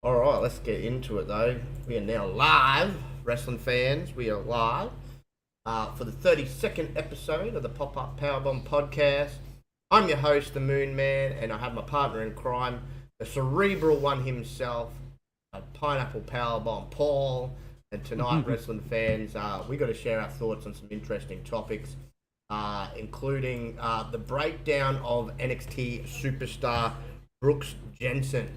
All right, let's get into it though. We are now live, wrestling fans. We are live for the 32nd episode of the Pop-Up Powerbomb podcast. I'm your host, the Moon Man, and I have my partner in crime, the cerebral one himself, Pineapple Powerbomb Paul. And tonight, wrestling fans, we got to share our thoughts on some interesting topics, including the breakdown of NXT superstar Brooks Jensen.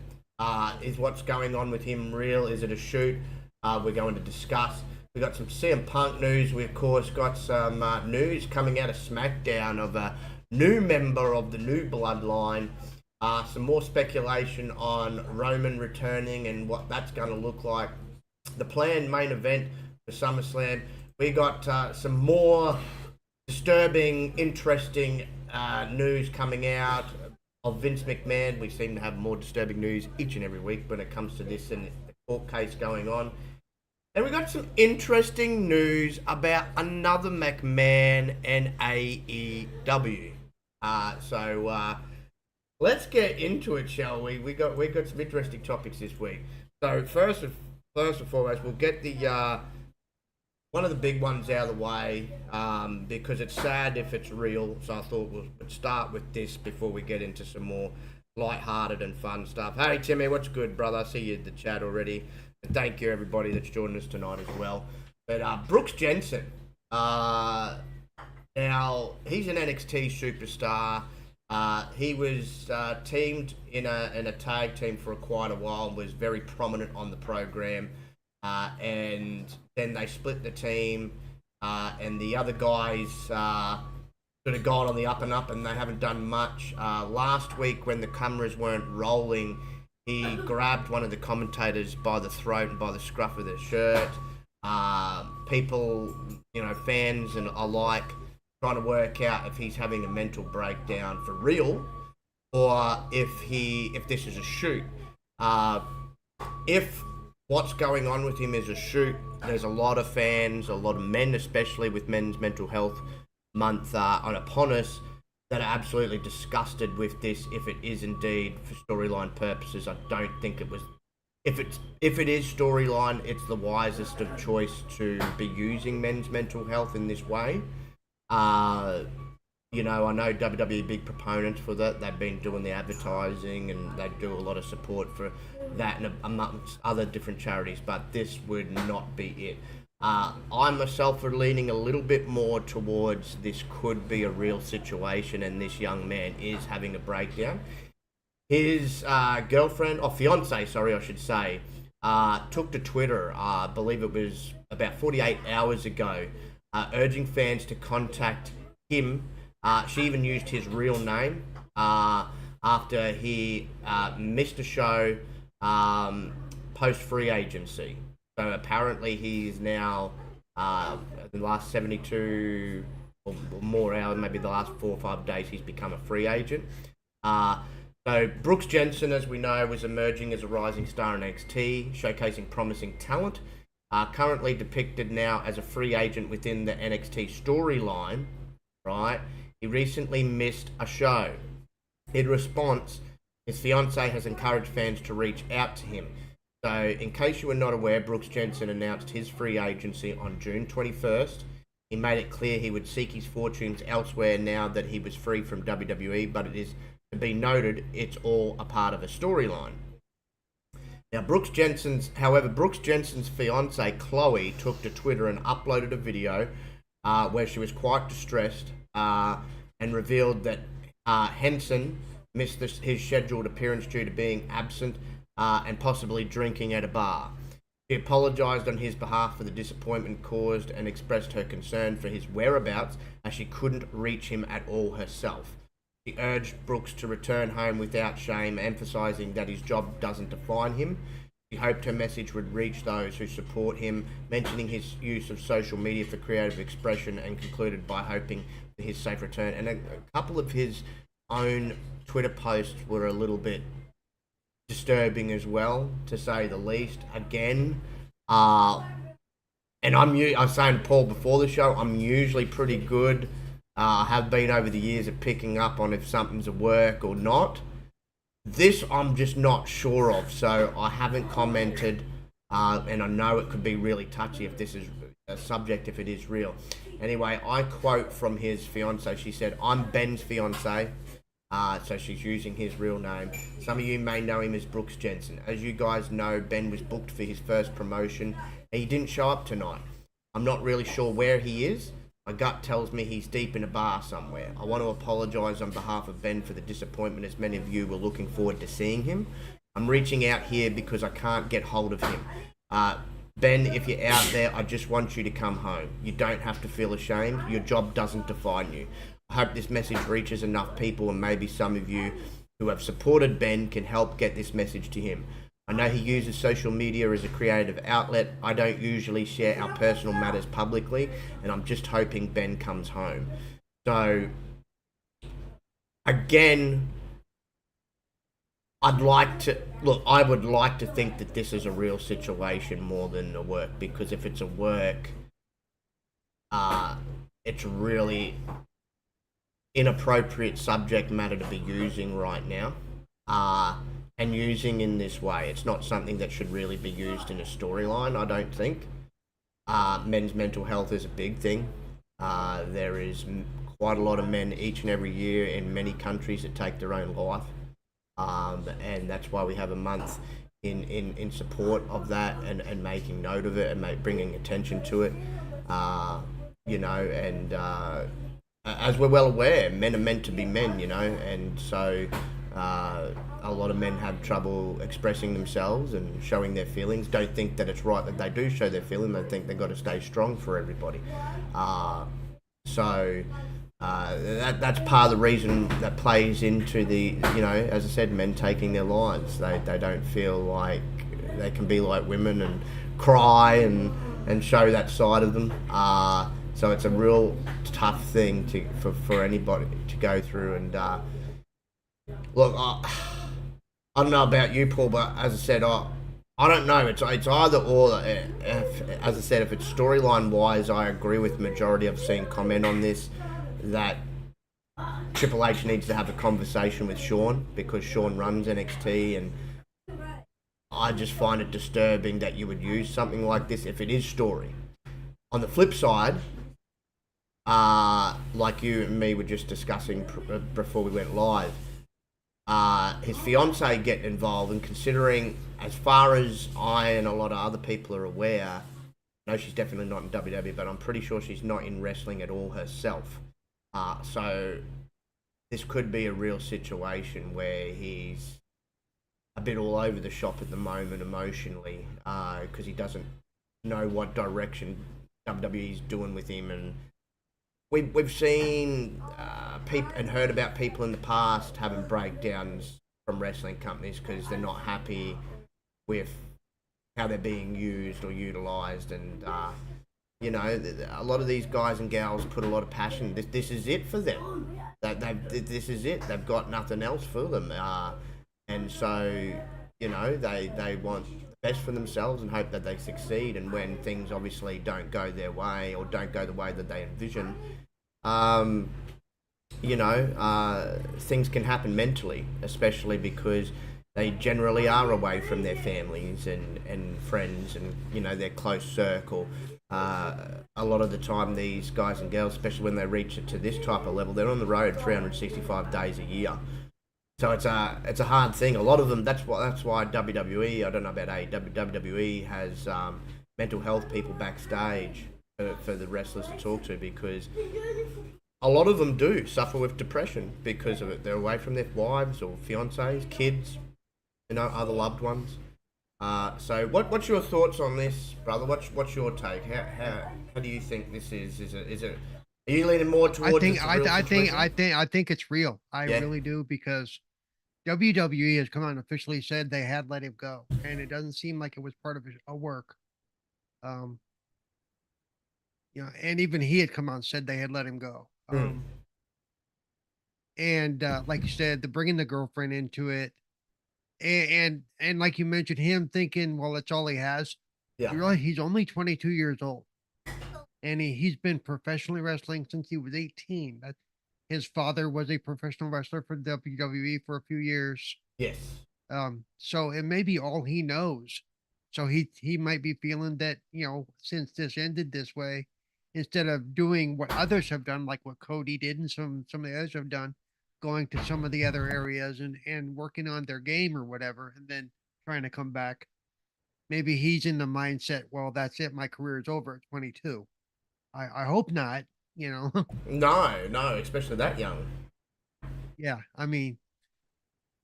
Is what's going on with him real? Is it a shoot? We're going to discuss. We got some CM Punk news. We of course got some news coming out of SmackDown of a new member of the new Bloodline. Some more speculation on Roman returning and what that's going to look like. The planned main event for Summerslam. We got some more disturbing, interesting news coming out of Vince McMahon. We seem to have more disturbing news each and every week when it comes to this and the court case going on. And we got some interesting news about another McMahon and AEW. So let's get into it, shall we? We got some interesting topics this week. So first and foremost, we'll get the one of the big ones out of the way, because it's sad if it's real. So I thought we'd start with this before we get into some more light-hearted and fun stuff. Hey Timmy, what's good, brother? I see you in the chat already. And thank you everybody that's joining us tonight as well. But Brooks Jensen, now he's an NXT superstar. He was teamed in a tag team for quite a while and was very prominent on the program. And then they split the team, and the other guys sort of gone on the up and up, and they haven't done much. Last week, when the cameras weren't rolling, he grabbed one of the commentators by the throat and by the scruff of their shirt. People, fans and alike, trying to work out if he's having a mental breakdown for real, or if this is a shoot. If what's going on with him is a shoot, there's a lot of fans, a lot of men, especially with Men's Mental Health Month upon us, that are absolutely disgusted with this. If it is indeed for storyline purposes, I don't think it was. If it is storyline, it's the wisest of choice to be using men's mental health in this way. I know WWE big proponents for that. They've been doing the advertising and they do a lot of support for that and amongst other different charities, but this would not be it. I myself are leaning a little bit more towards this could be a real situation and this young man is having a breakdown. His girlfriend, or fiance, sorry, I should say, took to Twitter, I believe it was about 48 hours ago, urging fans to contact him. She even used his real name after he missed a show post free agency. So apparently he's now, in the last 72 or more hours, maybe the last 4 or 5 days, he's become a free agent. So Brooks Jensen, as we know, was emerging as a rising star in NXT, showcasing promising talent. Currently depicted now as a free agent within the NXT storyline, right? He recently missed a show. In response, his fiancée has encouraged fans to reach out to him. So, in case you were not aware, Brooks Jensen announced his free agency on June 21st. He made it clear he would seek his fortunes elsewhere now that he was free from WWE, but it is to be noted, it's all a part of a storyline. Now, Brooks Jensen's fiancée, Chloe, took to Twitter and uploaded a video where she was quite distressed and revealed that Henson missed his scheduled appearance due to being absent and possibly drinking at a bar. She apologised on his behalf for the disappointment caused and expressed her concern for his whereabouts as she couldn't reach him at all herself. She urged Brooks to return home without shame, emphasising that his job doesn't define him. She hoped her message would reach those who support him, mentioning his use of social media for creative expression, and concluded by hoping for his safe return. And a couple of his own Twitter posts were a little bit disturbing as well, to say the least. Again, and I was saying to Paul before the show, I'm usually pretty good. I have been over the years of picking up on if something's a work or not. This I'm just not sure of, so I haven't commented, and I know it could be really touchy if this is a subject, if it is real. Anyway, I quote from his fiance. She said, "I'm Ben's fiance." So she's using his real name. Some of you may know him as Brooks Jensen. As you guys know, Ben was booked for his first promotion. He didn't show up tonight. I'm not really sure where he is. My gut tells me he's deep in a bar somewhere. I want to apologise on behalf of Ben for the disappointment, as many of you were looking forward to seeing him. I'm reaching out here because I can't get hold of him. Ben, if you're out there, I just want you to come home. You don't have to feel ashamed. Your job doesn't define you. I hope this message reaches enough people, and maybe some of you who have supported Ben can help get this message to him. I know he uses social media as a creative outlet. I don't usually share our personal matters publicly, and I'm just hoping Ben comes home. So, again, I would like to think that this is a real situation more than a work, because if it's a work, it's really inappropriate subject matter to be using right now. And using in this way. It's not something that should really be used in a storyline, I don't think. Men's mental health is a big thing. There is quite a lot of men each and every year in many countries that take their own life. And that's why we have a month in support of that, and making note of it, and bringing attention to it. As we're well aware, men are meant to be men, and so a lot of men have trouble expressing themselves and showing their feelings. Don't think that it's right that they do show their feelings. They think they've got to stay strong for everybody. That's part of the reason that plays into the, as I said, men taking their lives. They don't feel like they can be like women and cry and show that side of them. So it's a real tough thing for anybody to go through. And look, I don't know about you, Paul, but as I said, I don't know. It's either or. As I said, if it's storyline wise, I agree with the majority. I've seen comment on this that Triple H needs to have a conversation with Shawn, because Shawn runs NXT, and I just find it disturbing that you would use something like this if it is story. On the flip side, like you and me were just discussing before we went live, his fiance get involved, and considering, as far as I and a lot of other people are aware, no, she's definitely not in WWE, but I'm pretty sure she's not in wrestling at all herself. So this could be a real situation where he's a bit all over the shop at the moment emotionally, because he doesn't know what direction WWE's doing with him. And we've seen people and heard about people in the past having breakdowns from wrestling companies because they're not happy with how they're being used or utilized. And a lot of these guys and gals put a lot of passion. This is it for them. This is it. They've got nothing else for them. And so they want the best for themselves and hope that they succeed. And when things obviously don't go their way, or don't go the way that they envision, things can happen mentally, especially because they generally are away from their families and friends and their close circle. A lot of the time, these guys and girls, especially when they reach it to this type of level, they're on the road 365 days a year. So it's a hard thing. A lot of them. That's why WWE. I don't know about AEW. WWE has mental health people backstage for the wrestlers to talk to, because a lot of them do suffer with depression because of it. They're away from their wives or fiancés, kids, other loved ones. So what's your thoughts on this, brother? What's your take? How do you think this is? Is it? Are you leaning more towards? I think it's real. I really do, because WWE has come out and officially said they had let him go, and it doesn't seem like it was part of a work. And even he had come out and said they had let him go. And like you said, the bringing the girlfriend into it, and like you mentioned, him thinking, well, that's all he has. Yeah. You realize he's only 22 years old, and he's been professionally wrestling since he was 18. his father was a professional wrestler for WWE for a few years. Yes. So it may be all he knows. So he might be feeling that, since this ended this way, instead of doing what others have done, like what Cody did and some of the others have done, going to some of the other areas and working on their game or whatever, and then trying to come back. Maybe he's in the mindset, well, that's it, my career is over at 22. I hope not, No, especially that young. Yeah, I mean,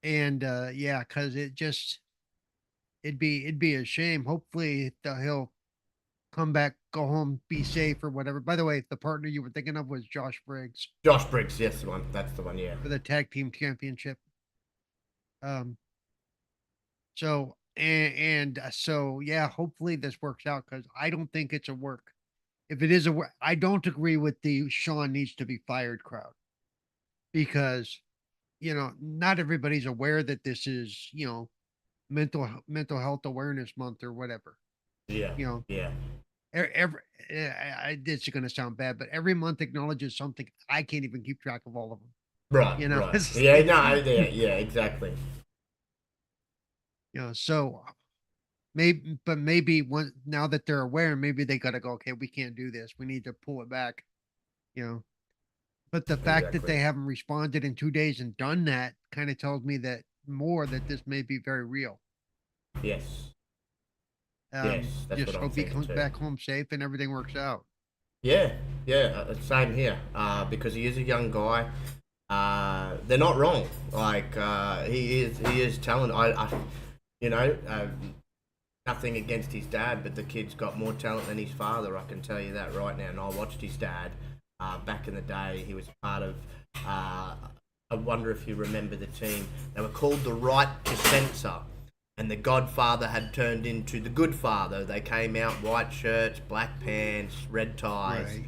and yeah, because it'd be a shame. Hopefully he'll come back, go home, be safe or whatever. By the way, the partner you were thinking of was Josh Briggs Josh Briggs, yes, the one. That's the one, yeah. for the tag team championship. Um, so yeah, hopefully this works out because I don't think it's a work. If it is I don't agree with the Sean needs to be fired crowd because not everybody's aware that this is mental health awareness month or whatever. Yeah. You know, Yeah. every it's going to sound bad, but every month acknowledges something. I can't even keep track of all of them. Right. Right. Yeah. No. Yeah. Yeah. Exactly. So maybe now that they're aware, maybe they got to go. Okay, we can't do this. We need to pull it back. You know, but the fact that they haven't responded in 2 days and done that kind of tells me that this may be very real. Yes. Yes, that's just what I'm hope he thinking comes too. back home safe and everything works out. Yeah, yeah, same here. Because he is a young guy. They're not wrong. Like he is talented. You know, nothing against his dad, but the kid's got more talent than his father. I can tell you that right now. And I watched his dad back in the day. He was part of. I wonder if you remember the team. They were called the Right to Censor. And the Godfather had turned into the Good Father. They came out white shirts, black pants, red ties.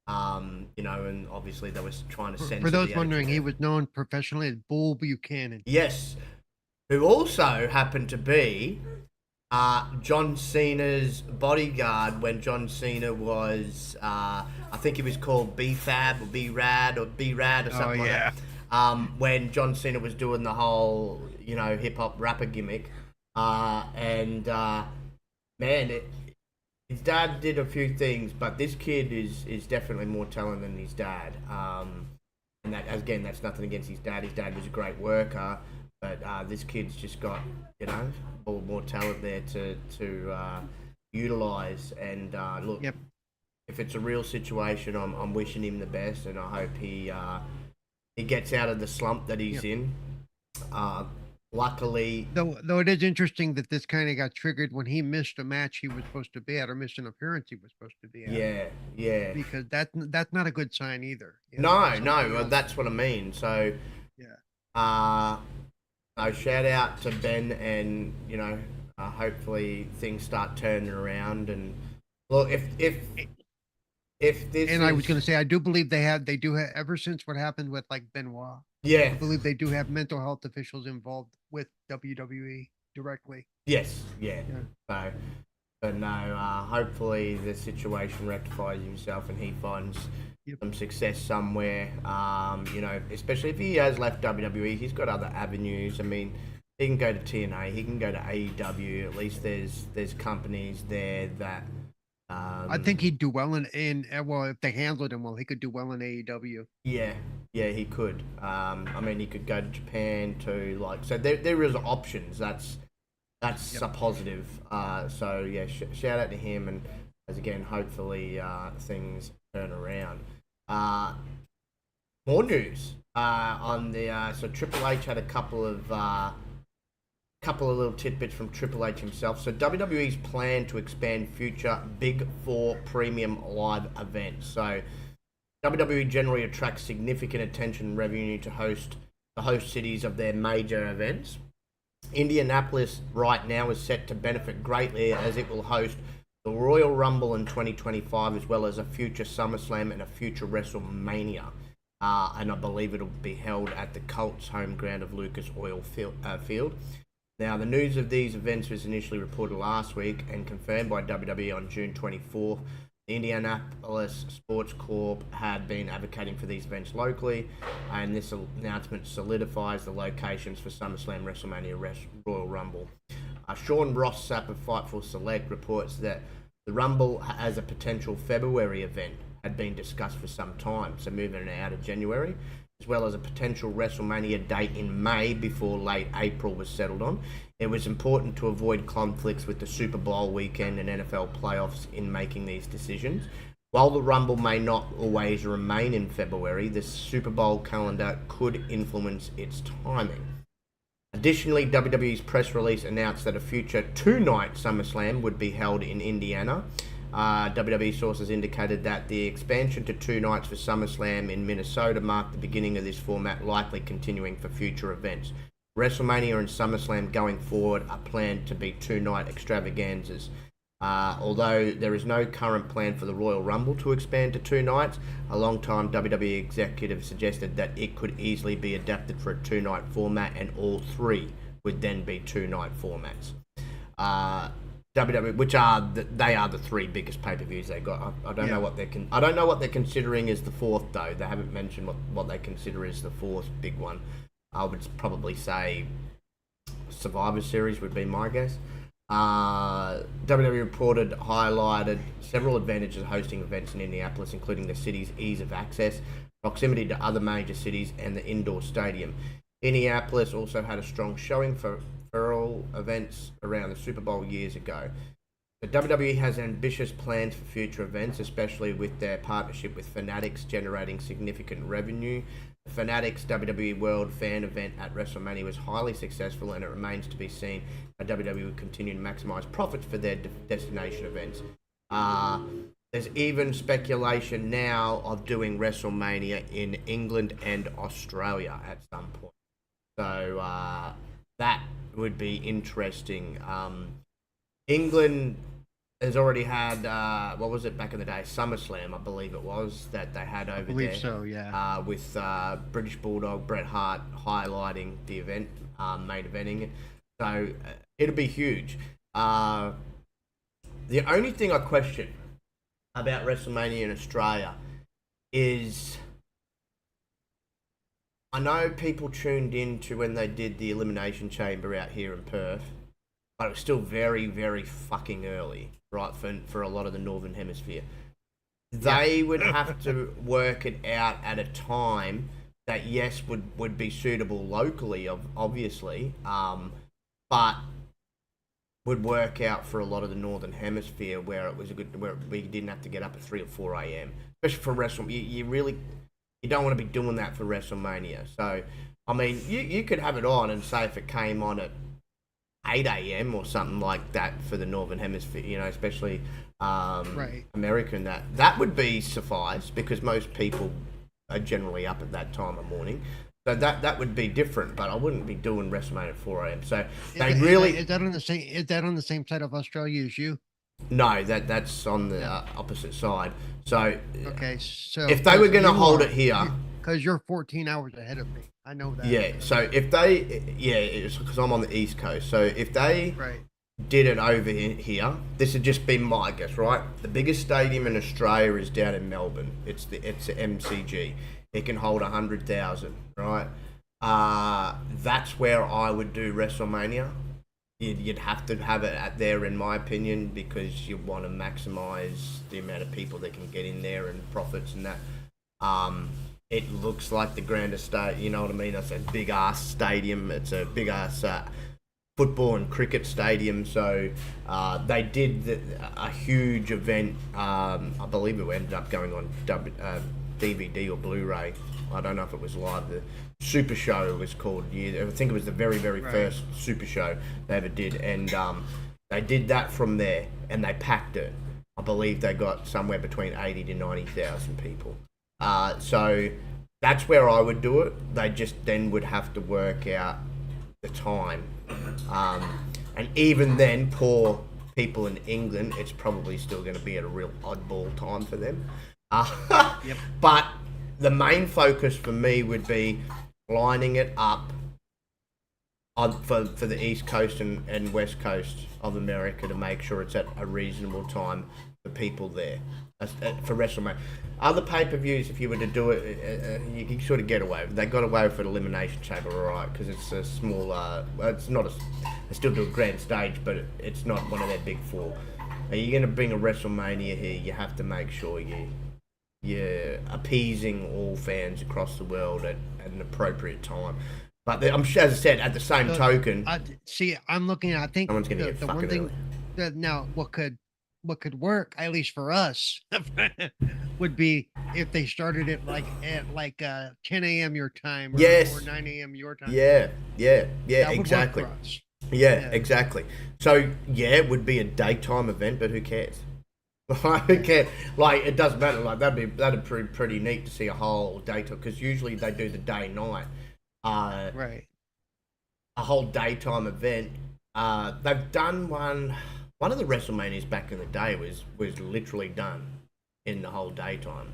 Right. And obviously they were trying to censor. For those wondering, he was known professionally as Bull Buchanan. Yes, who also happened to be John Cena's bodyguard when John Cena was, I think he was called B-Fab or B-Rad or B-Rad or something like that. When John Cena was doing the whole, hip-hop rapper gimmick. His dad did a few things, but this kid is definitely more talented than his dad. And that, again, that's nothing against his dad. His dad was a great worker, but this kid's just got more talent there to utilize. And look, if it's a real situation, I'm wishing him the best, and I hope he gets out of the slump that he's in. Luckily, though it is interesting that this kind of got triggered when he missed a match he was supposed to be at, or missed an appearance he was supposed to be at. Yeah. Because that's not a good sign either. No, that's what I mean. So, shout out to Ben, and hopefully things start turning around. And look, if this, and I was going to say, I do believe they do have, ever since what happened with like Benoit. Yeah, I believe they do have mental health officials involved with WWE directly. Yes, yeah. So, but no, hopefully the situation rectifies himself and he finds some success somewhere. Especially if he has left WWE, he's got other avenues. I mean, he can go to TNA, he can go to AEW. At least there's companies there that. I think he'd do well in if they handled him well, he could do well in AEW. Yeah, he could. He could go to Japan too. Like, so there is options. That's a positive. So yeah, shout out to him, and as again, hopefully things turn around. More news on the so Triple H had a couple of little tidbits from Triple H himself. So WWE's plan to expand future Big Four premium live events. So WWE generally attracts significant attention and revenue to the host cities of their major events. Indianapolis right now is set to benefit greatly as it will host the Royal Rumble in 2025, as well as a future SummerSlam and a future WrestleMania. And I believe it'll be held at the Colts' home ground of Lucas Oil Field. Now, the news of these events was initially reported last week and confirmed by WWE on June 24th, The Indianapolis Sports Corp had been advocating for these events locally, and this announcement solidifies the locations for SummerSlam, WrestleMania, Royal Rumble. Sean Rossap of Fightful Select reports that the Rumble as a potential February event had been discussed for some time, so moving it out of January, as well as a potential WrestleMania date in May before late April was settled on. It was important to avoid conflicts with the Super Bowl weekend and NFL playoffs in making these decisions. While the Rumble may not always remain in February, the Super Bowl calendar could influence its timing. Additionally, WWE's press release announced that a future two-night SummerSlam would be held in Indiana. WWE sources indicated that the expansion to 2 nights for SummerSlam in Minnesota marked the beginning of this format, likely continuing for future events. WrestleMania and SummerSlam going forward are planned to be 2-night extravaganzas. Although there is no current plan for the Royal Rumble to expand to 2 nights, a long-time WWE executive suggested that it could easily be adapted for a 2-night format, and all 3 would then be 2-night formats. WWE, which are they are the 3 biggest pay-per-views they got. I don't know what I don't know what they're considering as the 4th though. They haven't mentioned what they consider as the 4th big one. I would probably say Survivor Series would be my guess. WWE highlighted several advantages of hosting events in Indianapolis, including the city's ease of access, proximity to other major cities, and the indoor stadium. Indianapolis also had a strong showing for all events around the Super Bowl years ago. The WWE has ambitious plans for future events, especially with their partnership with Fanatics generating significant revenue. The Fanatics WWE World Fan event at WrestleMania was highly successful, and it remains to be seen how WWE will continue to maximize profits for their destination events. There's even speculation now of doing WrestleMania in England and Australia at some point. So that would be interesting. England has already had what was it back in the day? SummerSlam, I believe it was, that they had over there. I believe so, yeah. With British Bulldog Bret Hart highlighting the event, main eventing it. So it'll be huge. The only thing I question about WrestleMania in Australia is, I know people tuned in to when they did the Elimination Chamber out here in Perth, but it was still very, very fucking early, right, for a lot of the Northern Hemisphere. They would have to work it out at a time that, yes, would be suitable locally, obviously, but would work out for a lot of the Northern Hemisphere where it was where we didn't have to get up at 3 or 4 a.m. Especially for WrestleMania. You don't want to be doing that for WrestleMania. So, I mean, you could have it on and say if it came on at 8 a.m. or something like that for the Northern Hemisphere, especially American, that would be suffice, because most people are generally up at that time of morning. So that would be different, but I wouldn't be doing WrestleMania at 4 a.m. So is that on the same side of Australia as you? No, that's on the opposite side. So okay, so if they were going to hold it here, because you're 14 hours ahead of me, I know that. Yeah. So if it's because I'm on the East Coast. So if they did it over here, this would just be my guess, right? The biggest stadium in Australia is down in Melbourne. It's the MCG. It can hold 100,000, right? That's where I would do WrestleMania. You'd have to have it at there, in my opinion, because you want to maximize the amount of people that can get in there and profits and that. It looks like the grandest stadium, you know what I mean? It's a big ass stadium. It's a big ass football and cricket stadium. So they did a huge event. I believe it ended up going on DVD or Blu-ray. I don't know if it was live. The Super Show it was called. I think it was the very, very first Super Show they ever did, and they did that from there, and they packed it. I believe they got somewhere between 80 to 90,000 people. So that's where I would do it. They just then would have to work out the time, and even then, poor people in England, it's probably still going to be at a real oddball time for them. But the main focus for me would be lining it up for the East Coast and West Coast of America to make sure it's at a reasonable time for people there. for WrestleMania. Other pay-per-views, if you were to do it, you can sort of get away. They got away with it Elimination Chamber, all right, because it's a smaller. Well, it's not a. They still do a grand stage, but it's not one of their big four. Are you going to bring a WrestleMania here? You have to make sure you're appeasing all fans across the world at an appropriate time. But I'm sure, as I said, at the same token, I'm looking at. I think someone's going to get the fucking one thing early. that now what could work, at least for us, would be if they started it at 10 a.m. your time, or 9 a.m. your time. Yeah, That would exactly. work for us. Yeah, exactly. So yeah, it would be a daytime event, but who cares? Who cares? Like, it doesn't matter. Like, that'd be pretty neat to see a whole daytime, because usually they do the day night. Right. A whole daytime event. They've done one. One of the WrestleManias back in the day was literally done in the whole daytime.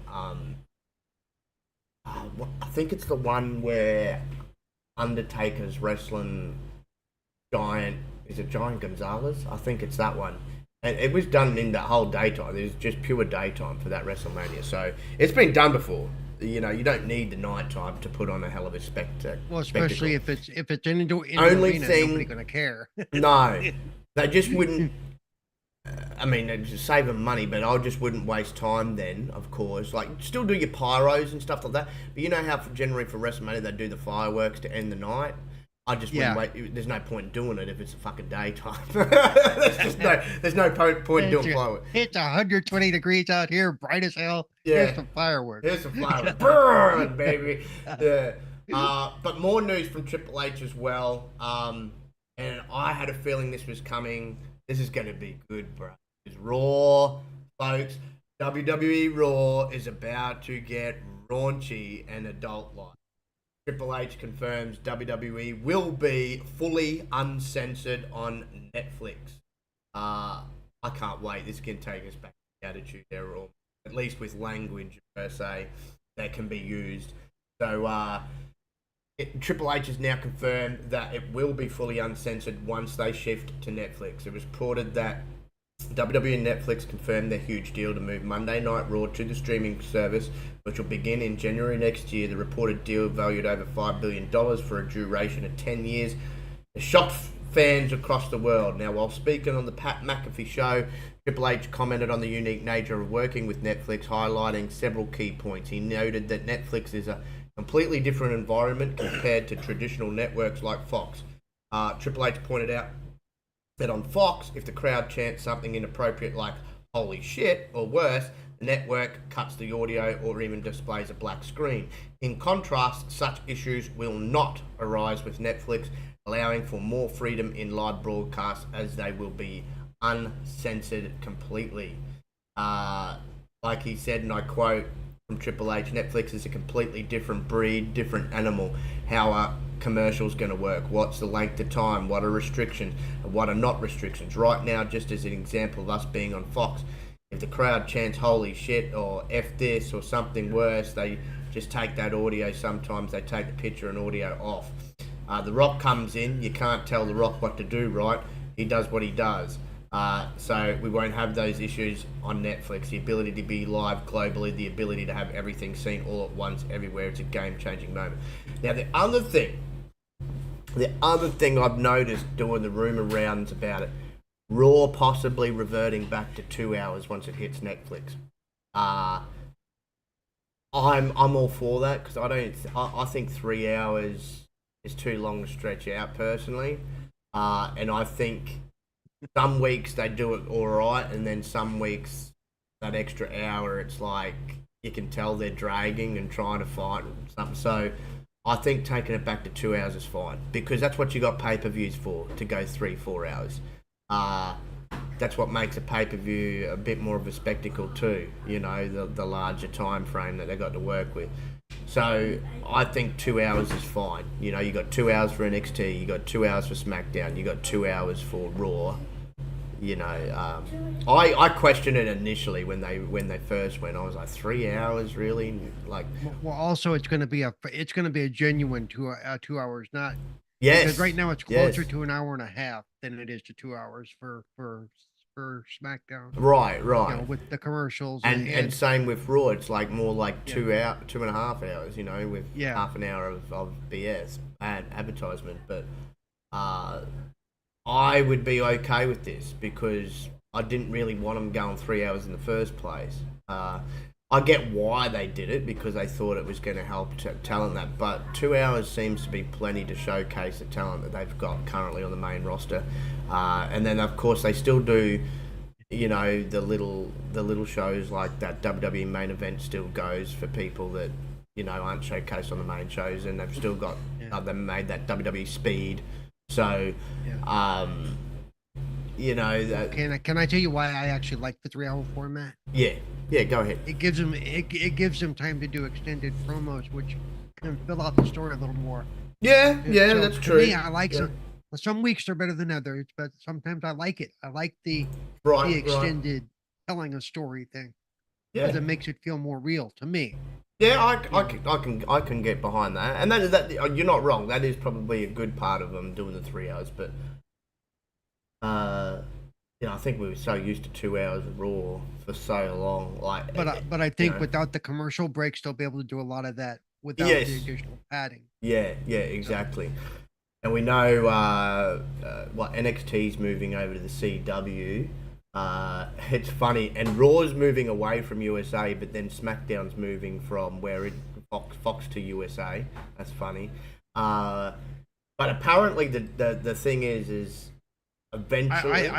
I think it's the one where Undertaker's wrestling Giant. Is it Giant Gonzalez? I think it's that one. And it was done in the whole daytime. It was just pure daytime for that WrestleMania. So it's been done before. You know, you don't need the nighttime to put on a hell of a spectacle. Well, especially if it's in the Only arena, thing- nobody's gonna care. No, they just wouldn't. I mean, they'd just save them money, but I just wouldn't waste time then, of course. Like, still do your pyros and stuff like that. But you know how generally for WrestleMania they do the fireworks to end the night? I just wouldn't wait. There's no point in doing it if it's a fucking daytime. There's no point in doing fireworks. It's 120 degrees out here, bright as hell. Yeah. Here's some fireworks. Here's some fireworks. Burn, baby. Yeah. But more news from Triple H as well. And I had a feeling this was coming. This is going to be good, bro. It's Raw, folks. WWE Raw is about to get raunchy and adult-like. Triple H confirms WWE will be fully uncensored on Netflix. I can't wait. This can take us back to the Attitude Era, or at least with language per se that can be used. So Triple H has now confirmed that it will be fully uncensored once they shift to Netflix. It was reported that WWE and Netflix confirmed their huge deal to move Monday Night Raw to the streaming service, which will begin in January next year. The reported deal, valued over $5 billion for a duration of 10 years, has shocked fans across the world. Now, while speaking on the Pat McAfee show, Triple H commented on the unique nature of working with Netflix, highlighting several key points. He noted that Netflix is a completely different environment compared to traditional networks like Fox. Triple H pointed out that on Fox, if the crowd chants something inappropriate like "holy shit" or worse, the network cuts the audio or even displays a black screen. In contrast, such issues will not arise with Netflix, allowing for more freedom in live broadcasts as they will be uncensored completely. Like he said, and I quote from Triple H, Netflix is a completely different breed, different animal. How are commercials going to work? What's the length of time? What are restrictions? And what are not restrictions? Right now, just as an example of us being on Fox, if the crowd chants "holy shit" or "F this" or something worse, they just take that audio. Sometimes they take the picture and audio off. The Rock comes in. You can't tell The Rock what to do, right? He does what he does. So we won't have those issues on Netflix. The ability to be live globally, the ability to have everything seen all at once everywhere. It's a game-changing moment. Now, the other thing I've noticed doing the rumor rounds about it, Raw possibly reverting back to 2 hours once it hits Netflix. I'm all for that, because I think 3 hours is too long to stretch out personally, and I think some weeks they do it all right, and then some weeks that extra hour, it's like you can tell they're dragging and trying to fight something. So I think taking it back to 2 hours is fine, because that's what you got pay-per-views for, to go 3-4 hours. That's what makes a pay-per-view a bit more of a spectacle too, you know, the larger time frame that they got to work with. So I think 2 hours is fine. You know, you got 2 hours for NXT, you got 2 hours for SmackDown, you got 2 hours for Raw. You know, I questioned it initially when they first went. I was like, 3 hours, really? Like, well, also it's going to be a genuine 2 hours, not. Yes. Because right now it's closer to an hour and a half than it is to 2 hours for for SmackDown. Right, You right. know, with the commercials And same with Raw. It's like more like Yeah. 2.5 hours. You know, with Yeah. half an hour of BS and advertisement. But I would be okay with this because I didn't really want them going 3 hours in the first place. I get why they did it because they thought it was going to help talent that, but 2 hours seems to be plenty to showcase the talent that they've got currently on the main roster. And then of course they still do, you know, the little shows like that WWE main event still goes for people that, you know, aren't showcased on the main shows, and they've still got they made that WWE Speed. So, you know, can I tell you why I actually like the 3-hour format? Yeah, go ahead. It gives them time to do extended promos, which can fill out the story a little more. Yeah, So that's to true. me, I like some weeks are better than others, but sometimes I like it. I like the Right. extended telling a story thing because it makes it feel more real to me. Yeah, I can get behind that, and that you're not wrong. That is probably a good part of them doing the 3 hours, but you know, I think we were so used to 2 hours of Raw for so long. Like, But I think without the commercial breaks, they'll be able to do a lot of that without the additional padding. Yeah, exactly. And we know what NXT's moving over to the CW. It's funny, and Raw's moving away from USA, but then SmackDown's moving from Fox to USA. That's funny. But apparently the thing is eventually.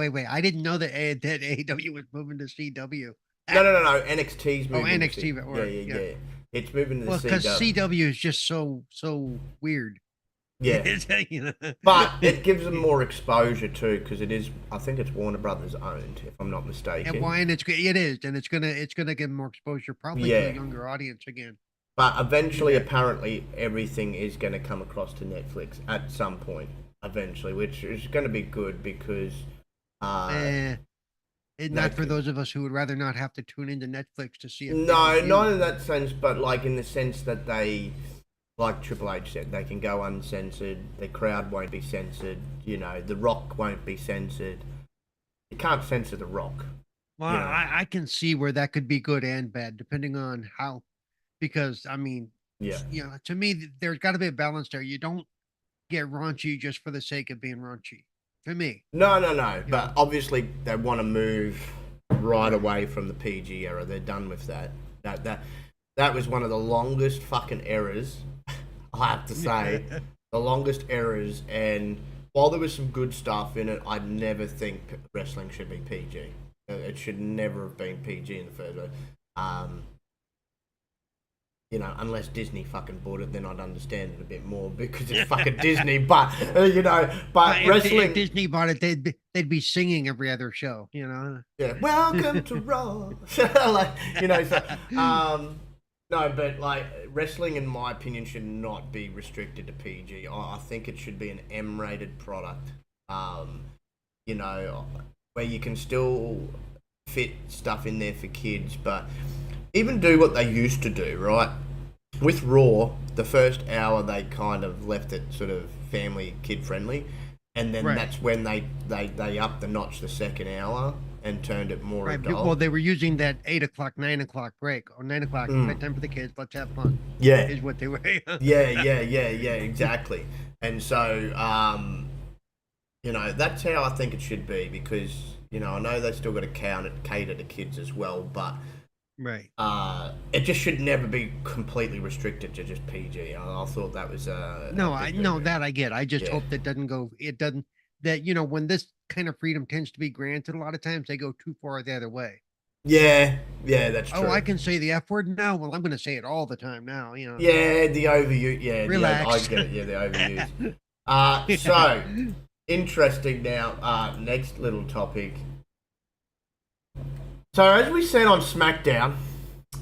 Wait. I didn't know that AEW was moving to CW. No. NXT's moving. NXT. Yeah. It's moving to the CW. Because CW is just so weird. Yeah. You know? But it gives them more exposure too, because I think it's Warner Brothers owned, if I'm not mistaken. And it is, and it's gonna give them more exposure, probably to a younger audience again. But eventually, apparently, everything is going to come across to Netflix at some point. Eventually, which is going to be good because. Not for those of us who would rather not have to tune into Netflix to see it. No, not in that sense, but like in the sense that they. Like Triple H said, they can go uncensored. The crowd won't be censored. You know, The Rock won't be censored. You can't censor The Rock. Well, you know? I can see where that could be good and bad, depending on how. Because I mean, you know, to me, there's got to be a balance there. You don't get raunchy just for the sake of being raunchy. For me. No. But obviously, they want to move right away from the PG era. They're done with that. That was one of the longest fucking eras. I have to say, the longest eras, and while there was some good stuff in it, I never think wrestling should be PG. It should never have been PG in the first place. You know, unless Disney fucking bought it, then I'd understand it a bit more because it's fucking Disney. But you know, wrestling. If Disney bought it, they'd be singing every other show. You know. Yeah. Welcome to Raw. Like, you know. So, no, but like wrestling, in my opinion, should not be restricted to PG. I think it should be an M-rated product. You know, where you can still fit stuff in there for kids, but even do what they used to do, right? With Raw, the first hour they kind of left it sort of family, kid friendly, and then that's when they upped the notch the second hour and turned it more adult. Well, they were using that 8 o'clock, 9 o'clock break, or 9 o'clock time for the kids. Let's have fun. Yeah, is what they were. yeah, exactly. And so, you know, that's how I think it should be because you know I know they still got to cater to kids as well, but it just should never be completely restricted to just PG. I thought that was that I get. I just hope that doesn't go. It doesn't. That you know when this kind of freedom tends to be granted, a lot of times they go too far the other way. Yeah, that's true. Oh, I can say the F word now. Well, I'm going to say it all the time now. You know. Yeah, the overuse. Yeah, relax. I get it. Yeah, the overuse. So interesting. Now, next little topic. So as we said on SmackDown,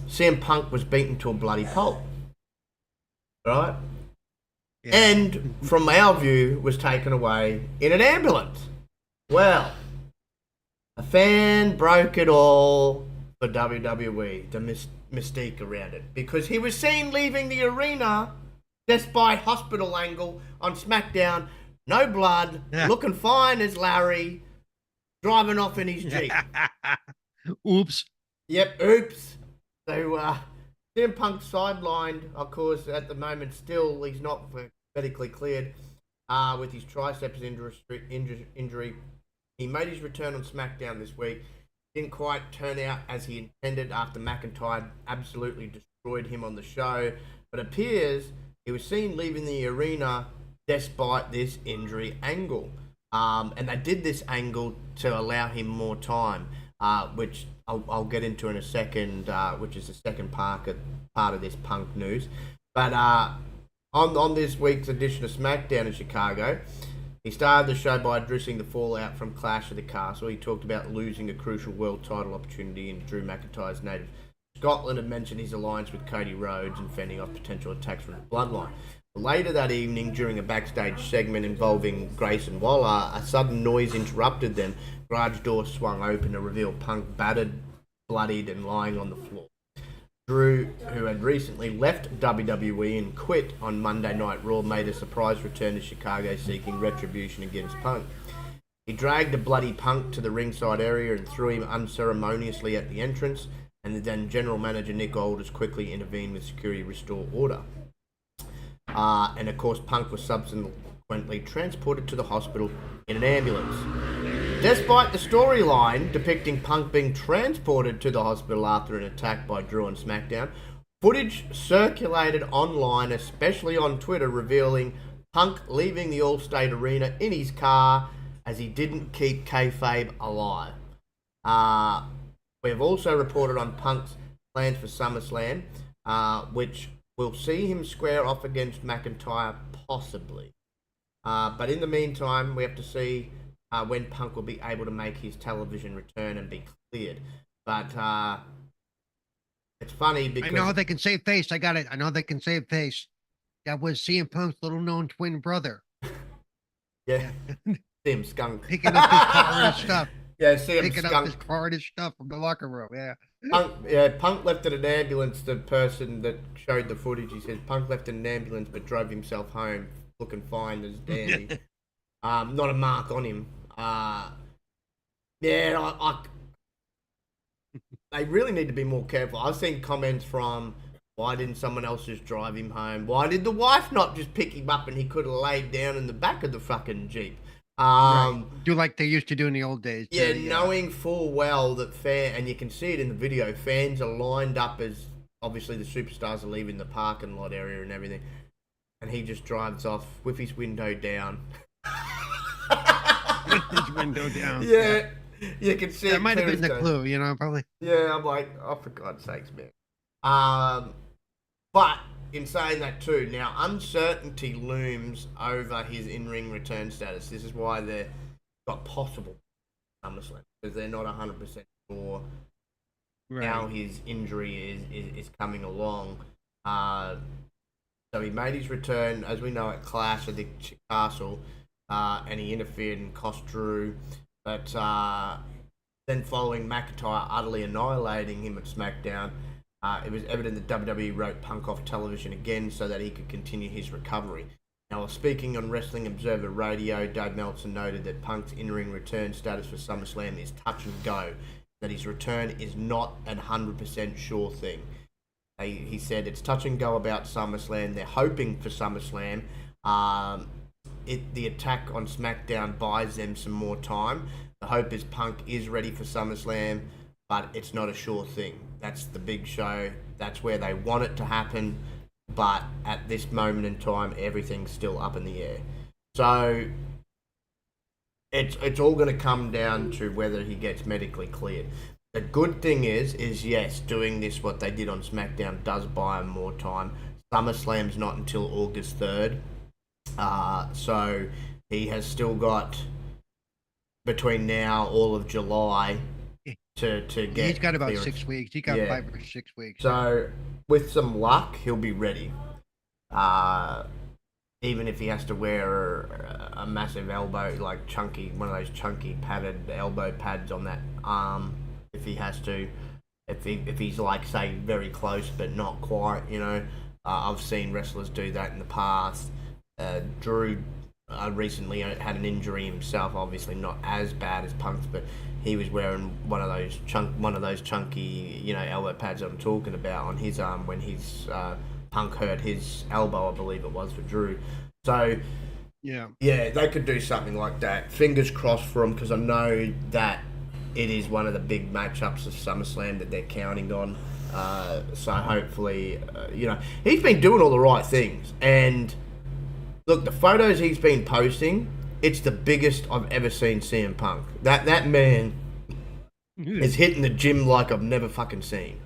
CM Punk was beaten to a bloody pulp, right? Yeah. And from our view, was taken away in an ambulance. Well, a fan broke it all for WWE, the mystique around it, because he was seen leaving the arena just by hospital angle on SmackDown, no blood, looking fine as Larry, driving off in his Jeep. Oops. Yep, oops. So, CM Punk sidelined, of course, at the moment. Still, he's not medically cleared with his triceps injury. He made his return on SmackDown this week. Didn't quite turn out as he intended after McIntyre absolutely destroyed him on the show, but appears he was seen leaving the arena despite this injury angle. And they did this angle to allow him more time, which I'll get into in a second, which is the second part of this Punk news. But on this week's edition of SmackDown in Chicago, he started the show by addressing the fallout from Clash of the Castle. He talked about losing a crucial world title opportunity in Drew McIntyre's native Scotland and mentioned his alliance with Cody Rhodes and fending off potential attacks from the Bloodline. Later that evening, during a backstage segment involving Grayson Waller, a sudden noise interrupted them. Garage door swung open to reveal Punk battered, bloodied, and lying on the floor. Drew, who had recently left WWE and quit on Monday Night Raw, made a surprise return to Chicago seeking retribution against Punk. He dragged a bloody Punk to the ringside area and threw him unceremoniously at the entrance, and then General Manager Nick Aldis quickly intervened with security to restore order. And of course, Punk was subsequently transported to the hospital in an ambulance. Despite the storyline depicting Punk being transported to the hospital after an attack by Drew on SmackDown, footage circulated online, especially on Twitter, revealing Punk leaving the Allstate Arena in his car as he didn't keep kayfabe alive. We have also reported on Punk's plans for SummerSlam, which will see him square off against McIntyre, possibly. But in the meantime, we have to see when Punk will be able to make his television return and be cleared. But it's funny because... I know they can save face. I got it. I know they can save face. That was CM Punk's little-known twin brother. Yeah. CM Skunk. Picking up his car and stuff. Yeah, CM Picking Skunk. up his car and his stuff from the locker room, yeah. Punk left in an ambulance. The person that showed the footage, he says Punk left in an ambulance but drove himself home looking fine as dandy. Not a mark on him. They really need to be more careful. I've seen comments from, why didn't someone else just drive him home? Why did the wife not just pick him up and he could have laid down in the back of the fucking Jeep? Right. Do like they used to do in the old days. Yeah, knowing full well that and you can see it in the video, fans are lined up as, obviously the superstars are leaving the parking lot area and everything, and he just drives off with his window down. With his window down. Yeah, you can see that might have been the clue, you know, probably. Yeah, I'm like, oh, for God's sakes, man. But in saying that too, now uncertainty looms over his in-ring return status. This is why they've got possible SummerSlam, because they're not 100% sure how his injury is coming along. So he made his return, as we know, at Clash of the Castle, and he interfered and cost Drew. But then following McIntyre utterly annihilating him at SmackDown, it was evident that WWE wrote Punk off television again so that he could continue his recovery. Now, while speaking on Wrestling Observer Radio, Dave Meltzer noted that Punk's in-ring return status for SummerSlam is touch and go, that his return is not a 100% sure thing. He said it's touch and go about SummerSlam. They're hoping for SummerSlam. The attack on SmackDown buys them some more time. The hope is Punk is ready for SummerSlam, but it's not a sure thing. That's the big show. That's where they want it to happen. But at this moment in time, everything's still up in the air. So it's all going to come down to whether he gets medically cleared. The good thing is yes, doing this, what they did on SmackDown, does buy him more time. SummerSlam's not until August 3rd. So he has still got between now all of July to get. He's got about clearance. 6 weeks. He got 5 or 6 weeks. So with some luck, he'll be ready. Even if he has to wear a massive elbow, like chunky, one of those chunky padded elbow pads on that arm, if he has to, if he's like, say, very close but not quite, you know. I've seen wrestlers do that in the past. Drew recently had an injury himself. Obviously, not as bad as Punk's, but he was wearing one of those chunky, elbow pads I'm talking about on his arm when his Punk hurt his elbow, I believe it was, for Drew. So yeah, they could do something like that. Fingers crossed for him, because I know that it is one of the big matchups of SummerSlam that they're counting on. So hopefully, he's been doing all the right things. And look, the photos he's been posting, it's the biggest I've ever seen CM Punk. That man is hitting the gym like I've never fucking seen.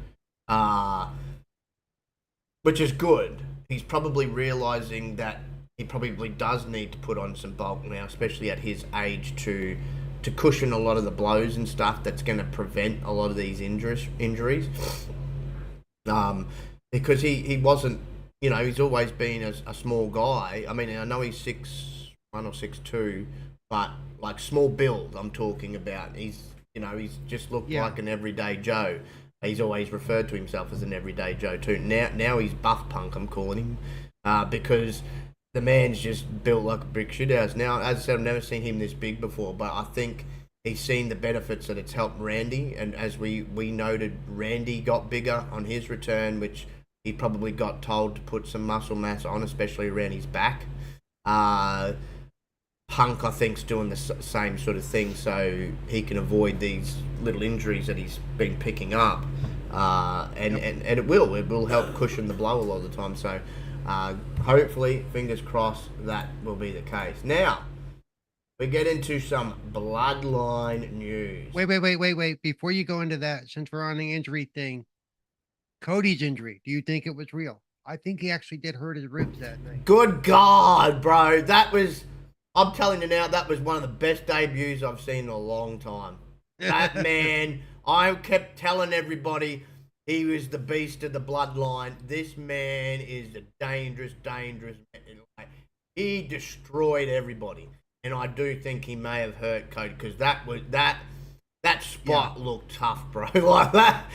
Which is good. He's probably realizing that he probably does need to put on some bulk now, especially at his age, to cushion a lot of the blows and stuff that's going to prevent a lot of these injuries. Because he wasn't, he's always been a small guy. I mean, I know he's 6'1" or 6'2", but like small build I'm talking about. He's just looked like an everyday Joe. He's always referred to himself as an everyday Joe too. Now he's Buff Punk, I'm calling him, because the man's just built like a brick shithouse. Now, as I said, I've never seen him this big before, but I think he's seen the benefits that it's helped Randy, and as we noted, Randy got bigger on his return, which he probably got told to put some muscle mass on, especially around his back. Punk, I think, is doing the same sort of thing, so he can avoid these little injuries that he's been picking up, and it will help cushion the blow a lot of the time. So hopefully, fingers crossed, that will be the case. Now we get into some Bloodline news. Wait! Before you go into that, since we're on the injury thing, Cody's injury, do you think it was real? I think he actually did hurt his ribs that night. Good God, bro, I'm telling you now, that was one of the best debuts I've seen in a long time. That man, I kept telling everybody he was the beast of the Bloodline. This man is a dangerous man. He destroyed everybody. And I do think he may have hurt Cody, because that spot looked tough, bro. Like that.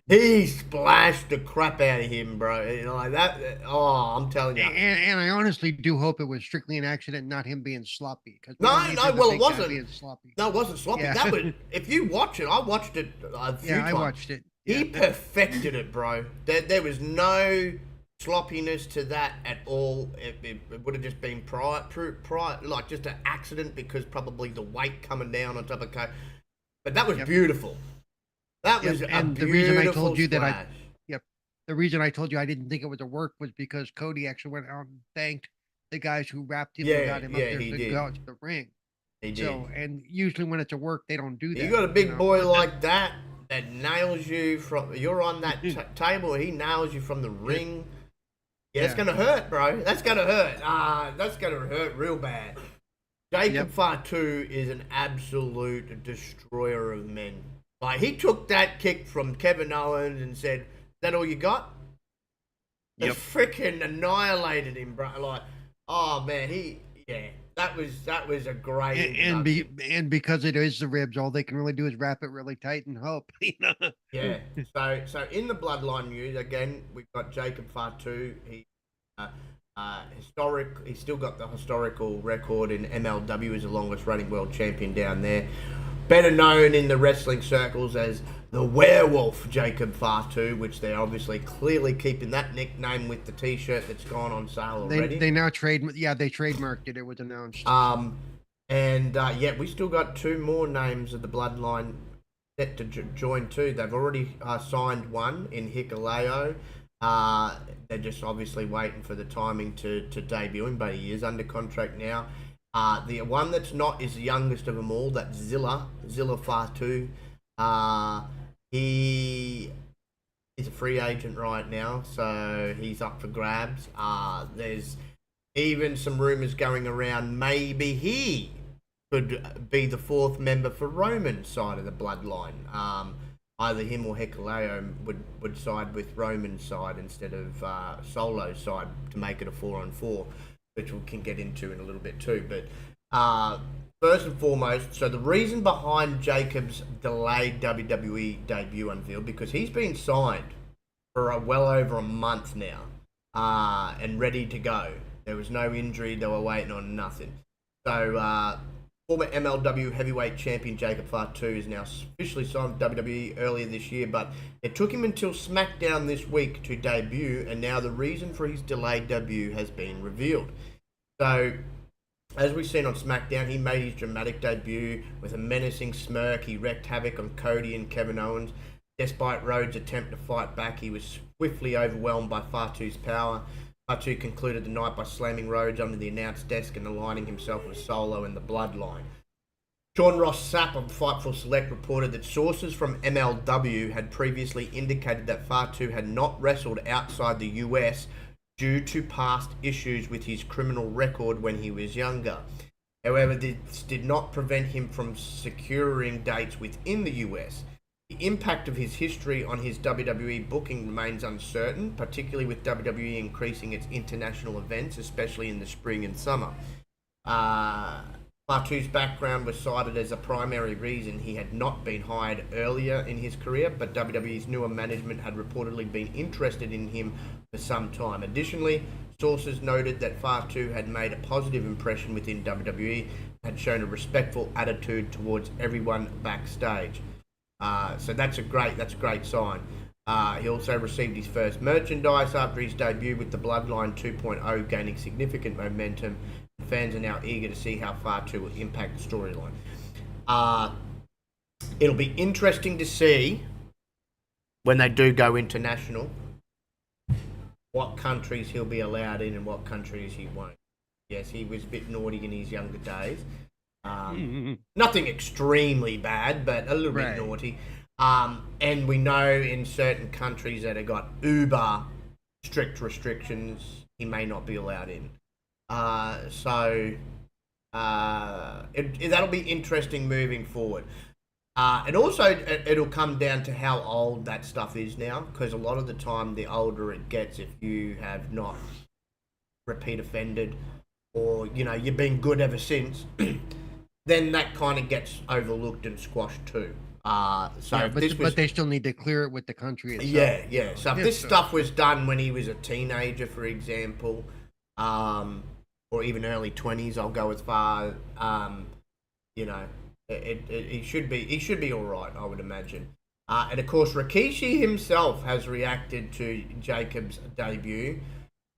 He splashed the crap out of him, bro. Like that. Oh, I'm telling you. And I honestly do hope it was strictly an accident, not him being sloppy. Well, it wasn't. Being sloppy. No, it wasn't sloppy. Yeah. That was. If you watch it, I watched it a few times. I watched it. Yeah. He perfected it, bro. There was no sloppiness to that at all. It would have just been prior, like just an accident, because probably the weight coming down on top of Cody. But that was beautiful. That was and the reason I told you that the reason I told you I didn't think it was a work was because Cody actually went out and thanked the guys who wrapped him and got him up there to go out to the ring. He did. So, and usually when it's a work, they don't do that. You got a big boy like that nails you from. You're on that table. He nails you from the ring. Yeah, it's gonna hurt, bro. That's gonna hurt. That's gonna hurt real bad. Jacob Fatu is an absolute destroyer of men. Like, he took that kick from Kevin Owens and said, "Is that all you got?" Just freaking annihilated him, bro. Like, oh man, that was a great and because it is the ribs, all they can really do is wrap it really tight and hope. Yeah. So in the Bloodline news again, we've got Jacob Fatu. He He's still got the historical record in MLW as the longest running world champion down there. Better known in the wrestling circles as the Werewolf Jacob Fatu, which they're obviously clearly keeping that nickname with the T-shirt that's gone on sale already. They now they trademarked it. It was announced. We still got two more names of the Bloodline set to join too. They've already signed one in Hikuleo. They're just obviously waiting for the timing to debut him, but he is under contract now. The one that's not is the youngest of them all. That's Zilla Fatu. He is a free agent right now, so he's up for grabs. There's even some rumors going around. Maybe he could be the fourth member for Roman's side of the Bloodline. Either him or Hikuleo would side with Roman's side instead of Solo's side to make it a 4-on-4, which we can get into in a little bit too. But first and foremost, so the reason behind Jacob's delayed WWE debut unveiled, because he's been signed for well over a month now and ready to go. There was no injury. They were waiting on nothing. So, former MLW heavyweight champion Jacob Fatu is now officially signed with WWE earlier this year, but it took him until SmackDown this week to debut, and now the reason for his delayed debut has been revealed. So, as we've seen on SmackDown, he made his dramatic debut with a menacing smirk. He wreaked havoc on Cody and Kevin Owens. Despite Rhodes' attempt to fight back, he was swiftly overwhelmed by Fatu's power. Fatu concluded the night by slamming Rhodes under the announce desk and aligning himself with Solo and the Bloodline. Sean Ross Sapp on Fightful Select reported that sources from MLW had previously indicated that Fatu had not wrestled outside the US due to past issues with his criminal record when he was younger. However, this did not prevent him from securing dates within the US. The impact of his history on his WWE booking remains uncertain, particularly with WWE increasing its international events, especially in the spring and summer. Fatu's background was cited as a primary reason he had not been hired earlier in his career, but WWE's newer management had reportedly been interested in him for some time. Additionally, sources noted that Fatu had made a positive impression within WWE, had shown a respectful attitude towards everyone backstage. So that's a great sign. He also received his first merchandise after his debut with the Bloodline 2.0 gaining significant momentum. Fans are now eager to see how Fatu will impact the storyline. It'll be interesting to see when they do go international what countries he'll be allowed in and what countries he won't. Yes, he was a bit naughty in his younger days. Nothing extremely bad, but a little bit naughty. And we know in certain countries that have got uber strict restrictions, he may not be allowed in. So that'll be interesting moving forward. And also, it'll come down to how old that stuff is now, because a lot of the time, the older it gets, if you have not repeat offended or, you've been good ever since, then that kind of gets overlooked and squashed too. But they still need to clear it with the country itself. Yeah. So if this stuff was done when he was a teenager, for example, or even early 20s, I'll go as far. He should be all right, I would imagine. And of course, Rikishi himself has reacted to Jacob's debut.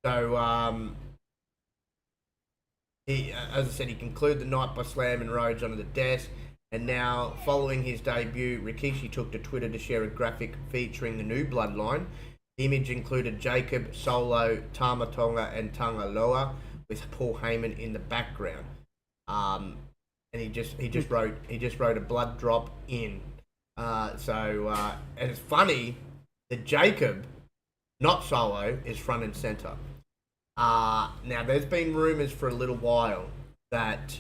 So as I said, he concluded the night by slamming Rhodes onto the desk. And now, following his debut, Rikishi took to Twitter to share a graphic featuring the new Bloodline. The image included Jacob, Solo, Tama Tonga, and Tanga Loa, with Paul Heyman in the background. And he just wrote a blood drop in. And it's funny that Jacob, not Solo, is front and center. Now there's been rumors for a little while that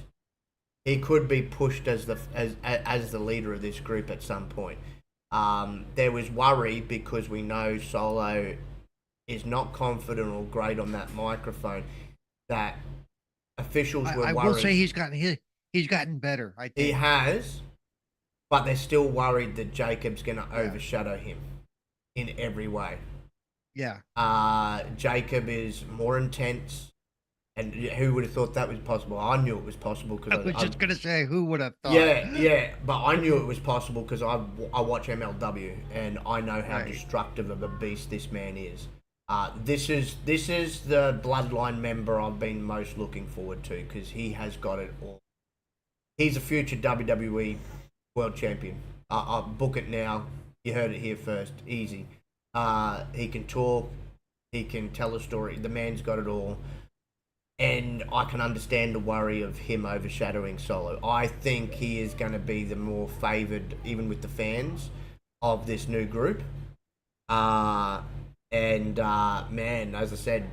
he could be pushed as the leader of this group at some point. There was worry because we know Solo is not confident or great on that microphone. That officials were worried. I will say he's gotten better. I think he has, but they're still worried that Jacob's going to overshadow him in every way. Yeah. Jacob is more intense. And who would have thought that was possible? I knew it was possible because I was just going to say, who would have thought? Yeah, but I knew it was possible because I watch MLW and I know how destructive of a beast this man is. This is the Bloodline member I've been most looking forward to because he has got it all. He's a future WWE World Champion. I'll book it now. You heard it here first. Easy. He can talk. He can tell a story. The man's got it all. And I can understand the worry of him overshadowing Solo. I think he is going to be the more favoured, even with the fans, of this new group. Man, as I said,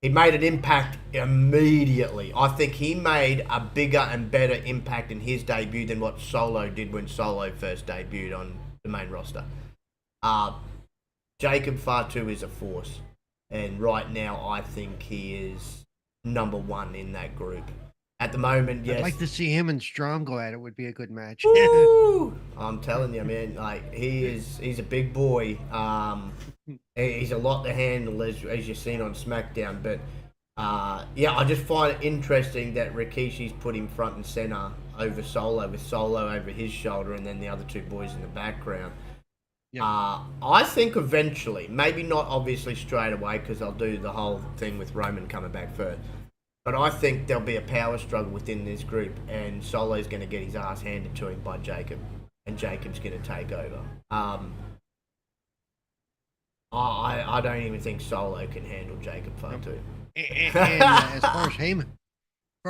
he made an impact immediately. I think he made a bigger and better impact in his debut than what Solo did when Solo first debuted on the main roster. Jacob Fatu is a force. And right now, I think he is number one in that group. At the moment, yes. I'd like to see him and Strom go at it. Would be a good match. I'm telling you, man. Like he's a big boy. He's a lot to handle as you've seen on SmackDown. But Yeah, I just find it interesting that Rikishi's put him front and center over Solo, with Solo over his shoulder, and then the other two boys in the background. Yep. I think eventually, maybe not obviously straight away, because I'll do the whole thing with Roman coming back first. But I think there'll be a power struggle within this group, and Solo's going to get his ass handed to him by Jacob, and Jacob's going to take over. I don't even think Solo can handle Jacob Fatu. And as far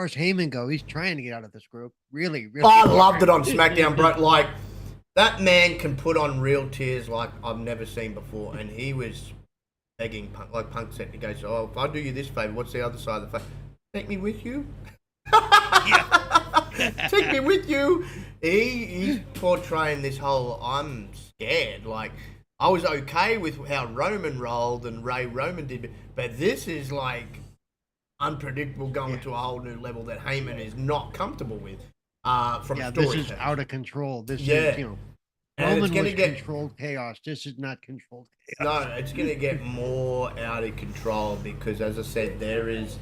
as Heyman go, he's trying to get out of this group. Really, really. I loved it on SmackDown, bro. Like, that man can put on real tears like I've never seen before, and he was begging Punk, like Punk said. He goes, "Oh, if I do you this favor, what's the other side of the favor? Take me with you." Take me with you. He's portraying this whole I'm scared. Like, I was okay with how Roman rolled and Roman did, but this is like unpredictable, going to a whole new level that Heyman is not comfortable with. From this is out of control. This is, and Roman was controlled chaos. This is not controlled chaos. No, it's going to get more out of control because, as I said, there is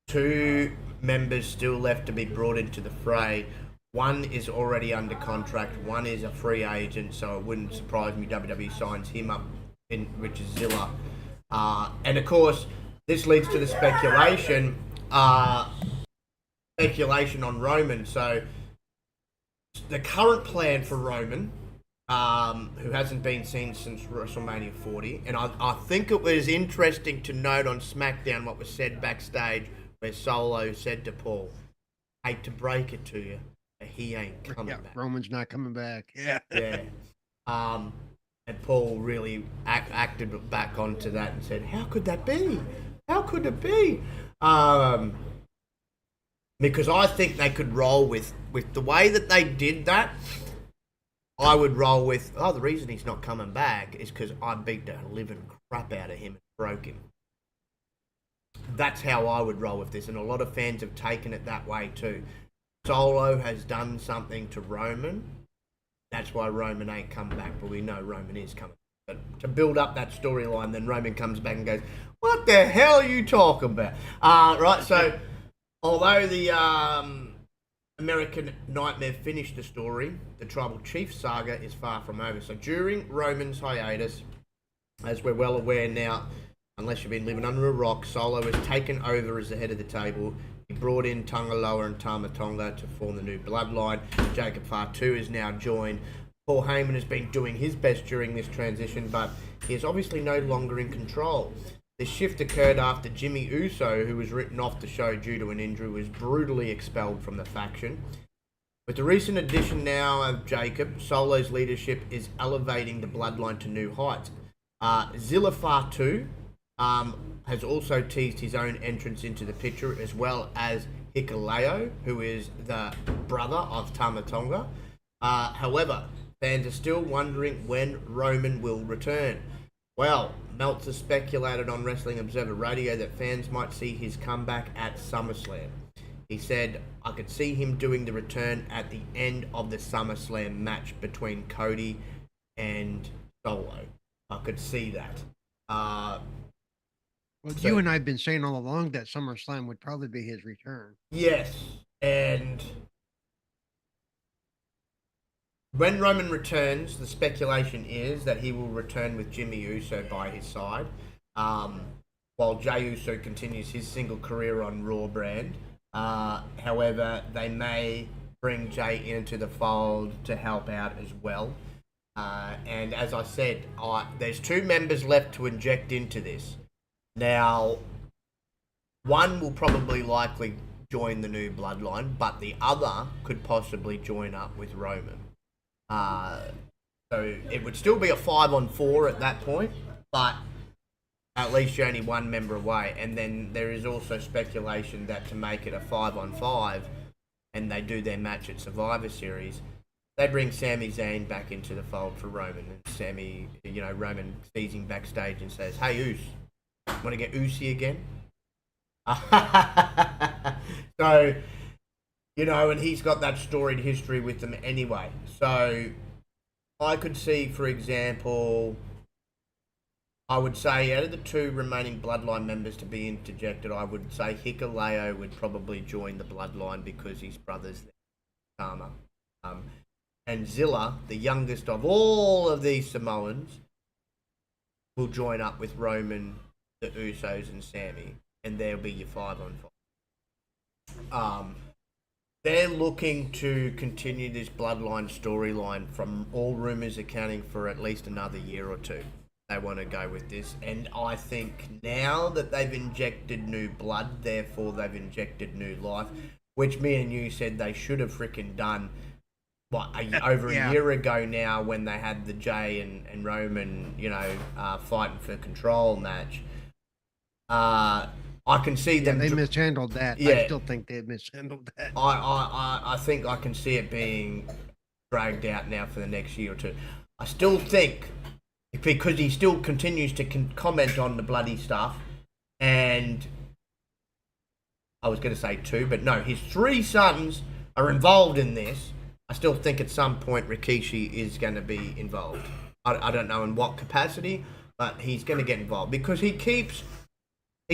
2 members still left to be brought into the fray. One is already under contract. One is a free agent, so it wouldn't surprise me WWE signs him up, which is Zilla. And of course, this leads to the speculation on Roman. So the current plan for Roman, who hasn't been seen since WrestleMania 40, and I think it was interesting to note on SmackDown what was said backstage, where Solo said to Paul, "Hate to break it to you, but he ain't coming back." Roman's not coming back. Yeah. And Paul really acted back onto that and said, "How could that be? How could it be?" Because I think they could roll with the way that they did that. I would roll with, the reason he's not coming back is because I beat the living crap out of him and broke him. That's how I would roll with this, and a lot of fans have taken it that way too. Solo has done something to Roman. That's why Roman ain't come back, but we know Roman is coming. But to build up that storyline, then Roman comes back and goes, "What the hell are you talking about?" Right, so although the American Nightmare finished the story, the Tribal Chief saga is far from over. So during Roman's hiatus, as we're well aware now, unless you've been living under a rock, Solo has taken over as the head of the table. He brought in Tangaloa and Tama Tonga to form the new Bloodline. Jacob Fatu is now joined. Paul Heyman has been doing his best during this transition, but he is obviously no longer in control. The shift occurred after Jimmy Uso, who was written off the show due to an injury, was brutally expelled from the faction. With the recent addition now of Jacob, Solo's leadership is elevating the Bloodline to new heights. Zilla Fatu has also teased his own entrance into the picture, as well as Hikuleo, who is the brother of Tama Tonga. However, fans are still wondering when Roman will return. Well, Meltzer speculated on Wrestling Observer Radio that fans might see his comeback at SummerSlam. He said, "I could see him doing the return at the end of the SummerSlam match between Cody and Solo. I could see that." You and I have been saying all along that SummerSlam would probably be his return. Yes, and when Roman returns, the speculation is that he will return with Jimmy Uso by his side, while Jey Uso continues his single career on Raw brand. However, they may bring Jey into the fold to help out as well. And as I said, there's 2 members left to inject into this. Now, one will probably likely join the new Bloodline, but the other could possibly join up with Roman. So it would still be a 5-on-4 at that point, but at least you're only one member away. And then there is also speculation that to make it a 5-on-5, and they do their match at Survivor Series, they bring Sami Zayn back into the fold for Roman. And Roman sees him backstage and says, "Hey, Oos, want to get Oosy again?" So, and he's got that storied history with them anyway. So I could see, for example, I would say out of the 2 remaining Bloodline members to be interjected, I would say Hikuleo would probably join the Bloodline because his brother's Tama. And Zilla, the youngest of all of these Samoans, will join up with Roman, the Usos, and Sammy, and there'll be your 5-on-5. They're looking to continue this Bloodline storyline from all rumours accounting for at least another year or 2. They want to go with this, and I think now that they've injected new blood, therefore they've injected new life, which me and you said they should have freaking done over a year ago now when they had the Jay and Roman, fighting for control match. I can see them. They mishandled that. Yeah. I still think they mishandled that. I think I can see it being dragged out now for the next year or 2. I still think, because he still continues to comment on the bloody stuff, and I was going to say 2, but no, his 3 sons are involved in this. I still think at some point Rikishi is going to be involved. I don't know in what capacity, but he's going to get involved because he's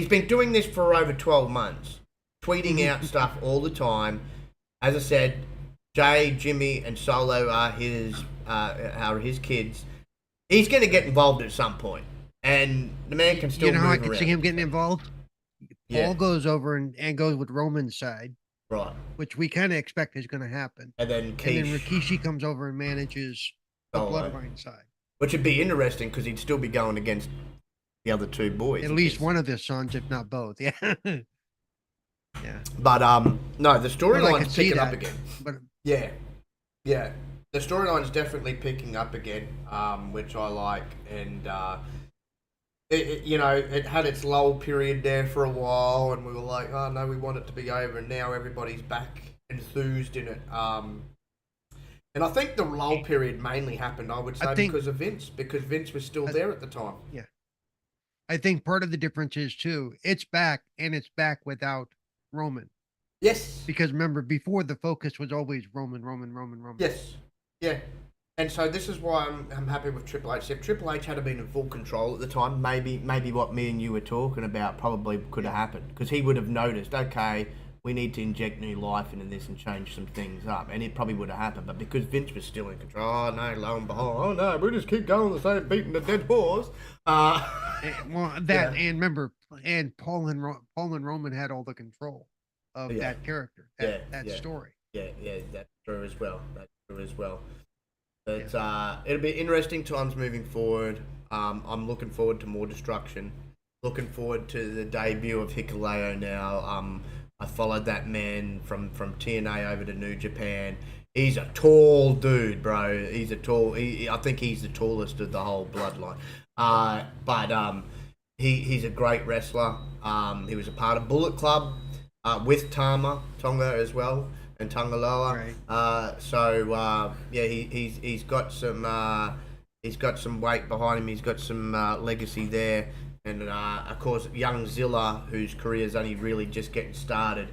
been doing this for over 12 months, tweeting out stuff all the time. As I said, Jay, Jimmy, and Solo are his kids. He's going to get involved at some point, and the man can still. I can see him getting involved. Paul goes over and goes with Roman's side. Right. Which we kind of expect is going to happen. And then Rikishi comes over and manages the Bloodline side. Which would be interesting because he'd still be going against the other 2 boys. At least one of his sons, if not both. Yeah. Yeah. But, no, the storyline's picking up again. But yeah. The storyline's definitely picking up again, which I like. And, it had its lull period there for a while, and we were like, oh no, we want it to be over, and now everybody's back enthused in it. And I think the lull period mainly happened, I would say, because of Vince, because Vince was still there at the time. Yeah. I think part of the difference is, too, it's back, and it's back without Roman. Yes. Because remember, before the focus was always Roman. Yes. Yeah. And so this is why I'm happy with Triple H. If Triple H had been in full control at the time, maybe what me and you were talking about probably could have happened. Because he would have noticed, okay, we need to inject new life into this and change some things up. And it probably would have happened. But because Vince was still in control, oh no, lo and behold, oh no, we just keep going the same, beating the dead horse. And remember, and Paul and Roman had all the control of that character, that story. Yeah, that's true as well. But it'll be interesting times moving forward. I'm looking forward to more destruction. Looking forward to the debut of Hikuleo now. I followed that man from TNA over to New Japan. He's a tall dude, bro. I think he's the tallest of the whole bloodline. But he's a great wrestler. He was a part of Bullet Club with Tonga as well. And Tangaloa, right. He's got some weight behind him. He's got some legacy there, and of course, young Zilla, whose career is only really just getting started.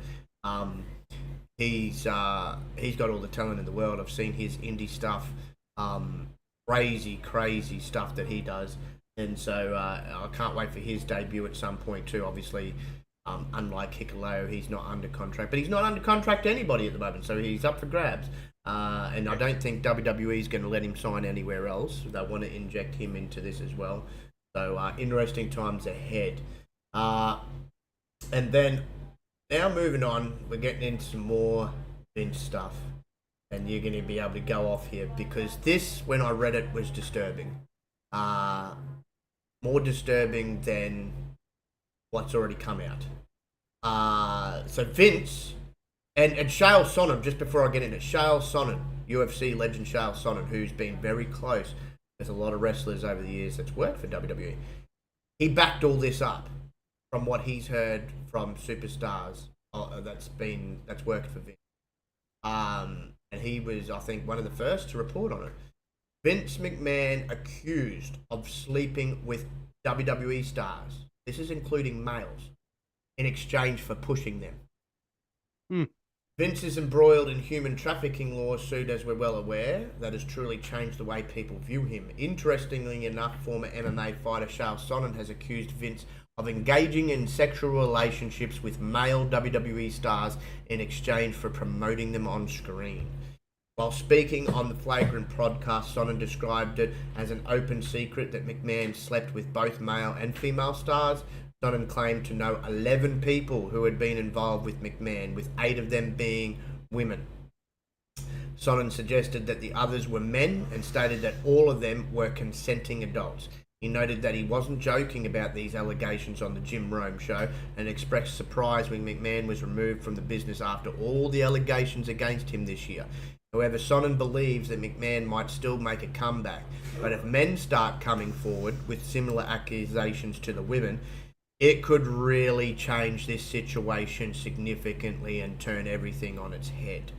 He's got all the talent in the world. I've seen his indie stuff, crazy stuff that he does, and so I can't wait for his debut at some point too. Obviously. Unlike Hikuleo, he's not under contract, but he's not under contract to anybody at the moment, so he's up for grabs. And I don't think WWE is going to let him sign anywhere else. They want to inject him into this as well. So interesting times ahead. And then now moving on, we're getting into some more Vince stuff, and you're going to be able to go off here because this, when I read it, was disturbing. More disturbing than what's already come out. So Vince and Chael Sonnen, just before I get into it, Chael Sonnen, UFC legend Chael Sonnen, who's been very close with a lot of wrestlers over the years that's worked for WWE. He backed all this up from what he's heard from superstars that's worked for Vince. And he was, I think, one of the first to report on it. Vince McMahon accused of sleeping with WWE stars. This is including males, in exchange for pushing them. Vince is embroiled in human trafficking lawsuit, as we're well aware. That has truly changed the way people view him. Interestingly enough, former MMA fighter Chael Sonnen has accused Vince of engaging in sexual relationships with male WWE stars in exchange for promoting them on screen. While speaking on the Flagrant podcast, Sonnen described it as an open secret that McMahon slept with both male and female stars. Sonnen claimed to know 11 people who had been involved with McMahon, with 8 of them being women. Sonnen suggested that the others were men and stated that all of them were consenting adults. He noted that he wasn't joking about these allegations on the Jim Rome show and expressed surprise when McMahon was removed from the business after all the allegations against him this year. However, Sonnen believes that McMahon might still make a comeback, but if men start coming forward with similar accusations to the women, it could really change this situation significantly and turn everything on its head.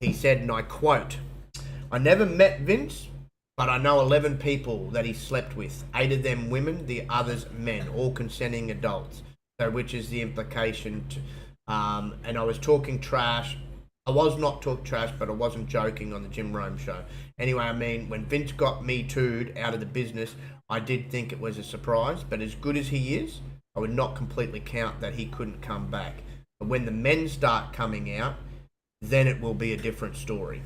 He said, and I quote, "I never met Vince, but I know 11 people that he slept with. 8 of them women, the others men, all consenting adults." So which is the implication and I was talking trash. I was not talking trash, but I wasn't joking on the Jim Rome show. Anyway, I mean, when Vince got Me Too'd out of the business, I did think it was a surprise, but as good as he is, I would not completely count that he couldn't come back. But when the men start coming out, then it will be a different story.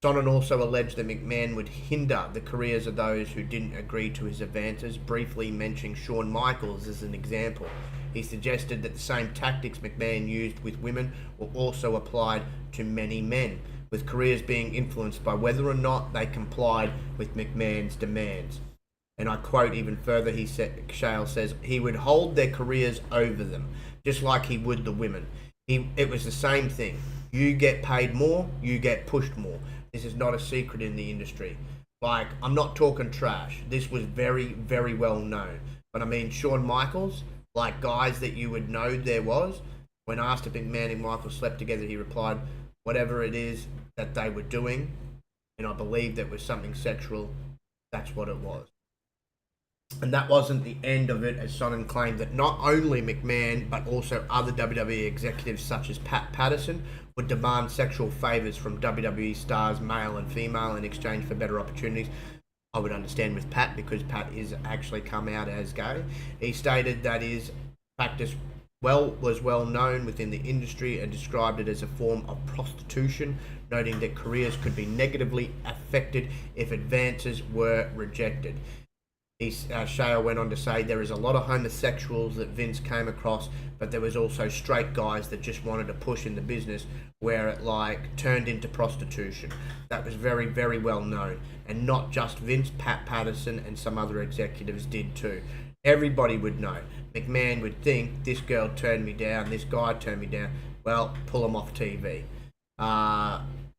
Sonnen also alleged that McMahon would hinder the careers of those who didn't agree to his advances, briefly mentioning Shawn Michaels as an example. He suggested that the same tactics McMahon used with women were also applied to many men, with careers being influenced by whether or not they complied with McMahon's demands. And I quote even further, Chael says, he would hold their careers over them, just like he would the women. It was the same thing. You get paid more, you get pushed more. This is not a secret in the industry. Like, I'm not talking trash. This was very, very well known. But I mean, Shawn Michaels, like guys that you would know there was, when asked if McMahon and Michaels slept together, he replied, whatever it is that they were doing, and I believe that was something sexual, that's what it was. And that wasn't the end of it, as Sonnen claimed that not only McMahon, but also other WWE executives such as Pat Patterson would demand sexual favours from WWE stars, male and female, in exchange for better opportunities. I would understand with Pat, because Pat is actually come out as gay. He stated that his practice was well known within the industry and described it as a form of prostitution, noting that careers could be negatively affected if advances were rejected. Chael went on to say there is a lot of homosexuals that Vince came across, but there was also straight guys that just wanted to push in the business where it like turned into prostitution. That was very, very well known. And not just Vince, Pat Patterson and some other executives did too. Everybody would know. McMahon would think, this girl turned me down, this guy turned me down. Well, pull him off TV.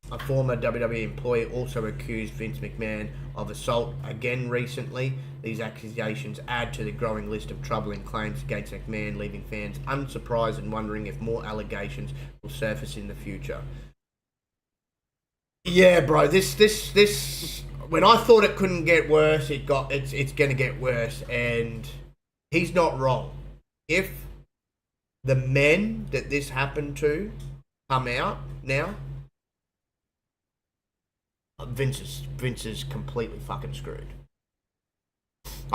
A former WWE employee also accused Vince McMahon of assault again recently. These accusations add to the growing list of troubling claims against McMahon, leaving fans unsurprised and wondering if more allegations will surface in the future. Yeah, bro, this when I thought it couldn't get worse, it's going to get worse, and he's not wrong. If the men that this happened to come out now, Vince is completely fucking screwed.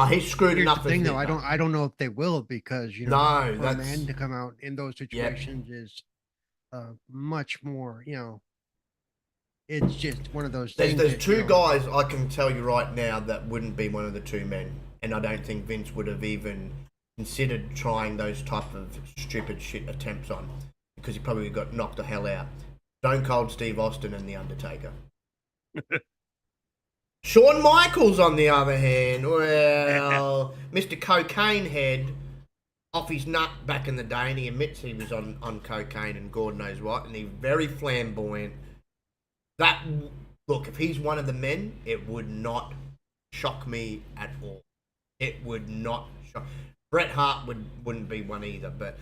He's screwed Here's enough. The thing, though, I don't know if they will, because for a man to come out in those situations is much more. It's just one of those things. There's two guys I can tell you right now that wouldn't be one of the two men, and I don't think Vince would have even considered trying those type of stupid shit attempts on, because he probably got knocked the hell out. Stone Cold Steve Austin and The Undertaker. Shawn Michaels, on the other hand, well, Mr. Cocaine Head off his nut back in the day, and he admits he was on cocaine and God knows what, and he's very flamboyant. Look, if he's one of the men, it would not shock me at all. It would not shock. Bret Hart wouldn't be one either, but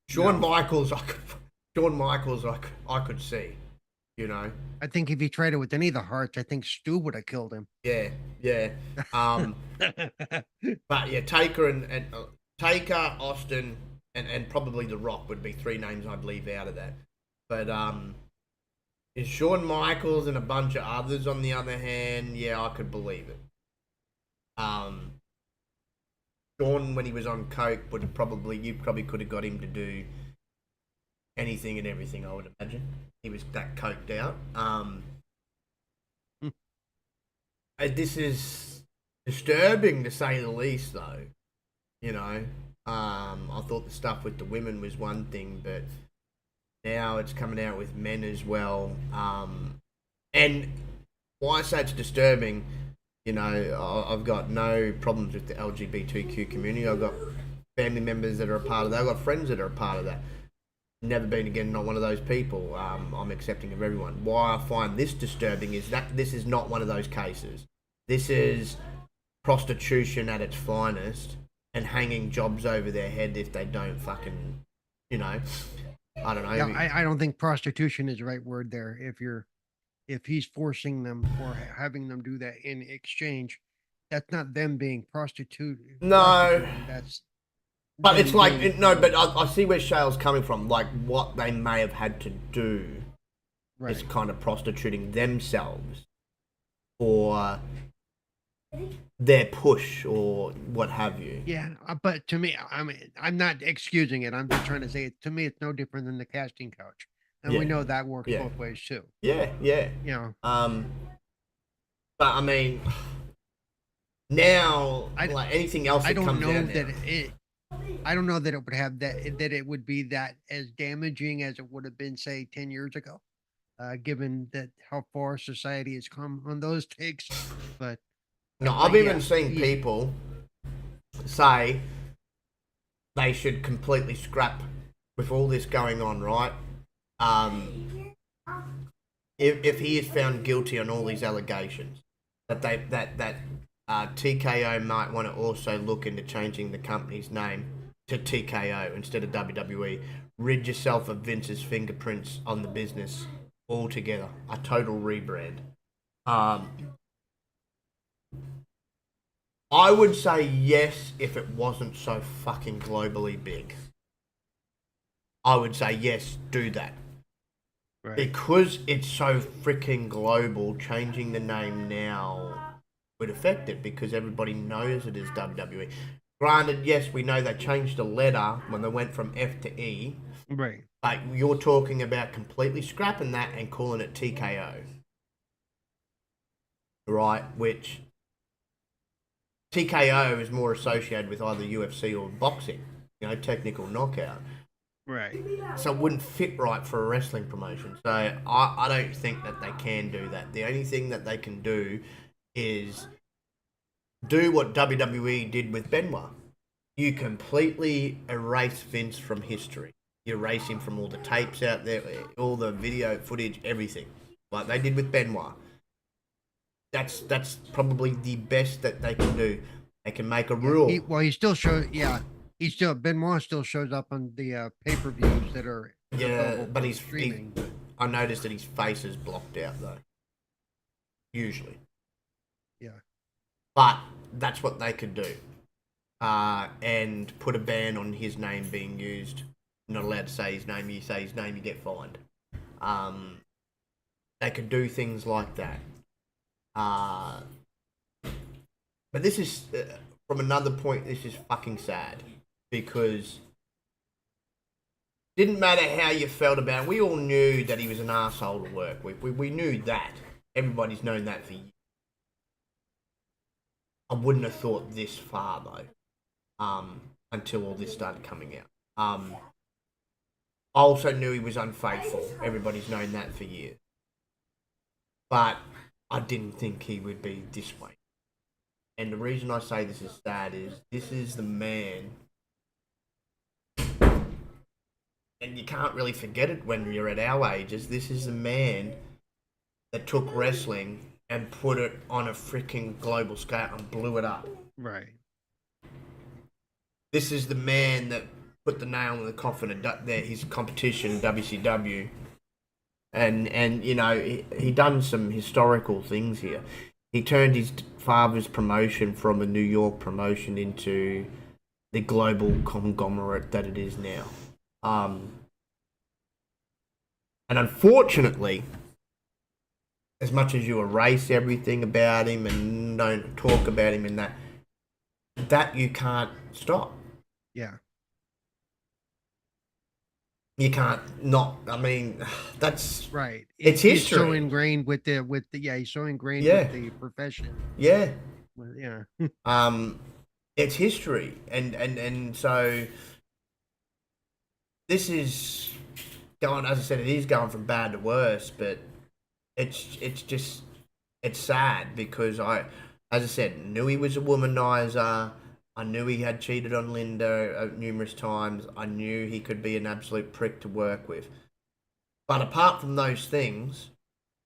Shawn Michaels, I could see. I think if he traded with any of the Hearts, I think Stu would have killed him. Yeah. But yeah, Taker Taker, Austin, and probably The Rock would be 3 names I'd leave out of that. But is Shawn Michaels and a bunch of others on the other hand, yeah, I could believe it. Shawn, when he was on coke, you probably could have got him to do anything and everything. I would imagine he was that coked out. This is disturbing to say the least, though. You know, I thought the stuff with the women was one thing, but now it's coming out with men as well. And why I say it's disturbing, you know, I've got no problems with the LGBTQ community. I've got family members that are a part of that. I've got friends that are a part of that. Never been again, not one of those people. I'm accepting of everyone. Why I find this disturbing is that this is not one of those cases. This is prostitution at its finest and hanging jobs over their head if they don't fucking, you know, I don't know. Yeah, I don't think prostitution is the right word there. If he's forcing them or having them do that in exchange, that's not them being prostituted. No, that's. But it's like no, but I see where Shale's coming from. Like what they may have had to do is kind of prostituting themselves for their push or what have you. Yeah, but to me, I mean, I'm not excusing it. I'm just trying to say, to me, it's no different than the casting couch, and we know that works both ways too. Yeah. You know. But I mean, now like anything else that comes out now. I don't know that it would have that it would be that as damaging as it would have been, say, 10 years ago, given that how far society has come on those takes. But no, I've even seen people say they should completely scrap with all this going on, right? If he is found guilty on all these allegations, that TKO might want to also look into changing the company's name to TKO instead of WWE. Rid yourself of Vince's fingerprints on the business altogether. A total rebrand. I would say yes if it wasn't so fucking globally big. I would say yes, do that. Right. Because it's so freaking global, changing the name now would affect it because everybody knows it is WWE. Granted, yes, we know they changed the letter when they went from F to E. Right. But you're talking about completely scrapping that and calling it TKO. Right, which TKO is more associated with either UFC or boxing, you know, technical knockout. Right. So it wouldn't fit right for a wrestling promotion. So I don't think that they can do that. The only thing that they can do is do what WWE did with Benoit. You completely erase Vince from history. You erase him from all the tapes out there, all the video footage, everything. Like they did with Benoit. That's probably the best that they can do. They can make a rule. He still shows. Yeah, Benoit still shows up on the pay-per-views that are. Yeah, but he's streaming. I noticed that his face is blocked out though. Usually. Yeah. But that's what they could do. And put a ban on his name being used. You're not allowed to say his name. You say his name, you get fined. They could do things like that. But this is, from another point, this is fucking sad. Because didn't matter how you felt about him. We all knew that he was an asshole to work with. We knew that. Everybody's known that for years. I wouldn't have thought this far though, until all this started coming out. I also knew he was unfaithful. Everybody's known that for years. But I didn't think he would be this way. And the reason I say this is sad is this is the man, and you can't really forget it when you're at our ages, this is the man that took wrestling and put it on a freaking global scale and blew it up. Right. This is the man that put the nail in the coffin of his competition, WCW. And you know, he done some historical things here. He turned his father's promotion from a New York promotion into the global conglomerate that it is now. And unfortunately, as much as you erase everything about him and don't talk about him in that you can't stop. Yeah. You can't not. I mean, that's Right. it's He's so history. ingrained with the yeah, he's so ingrained Yeah, with the profession. yeah. Well, yeah. It's history, and so this is going. As I said, it is going from bad to worse, but it's just it's sad because as I said, knew he was a womanizer. I knew he had cheated on Linda numerous times. I knew he could be an absolute prick to work with. But apart from those things,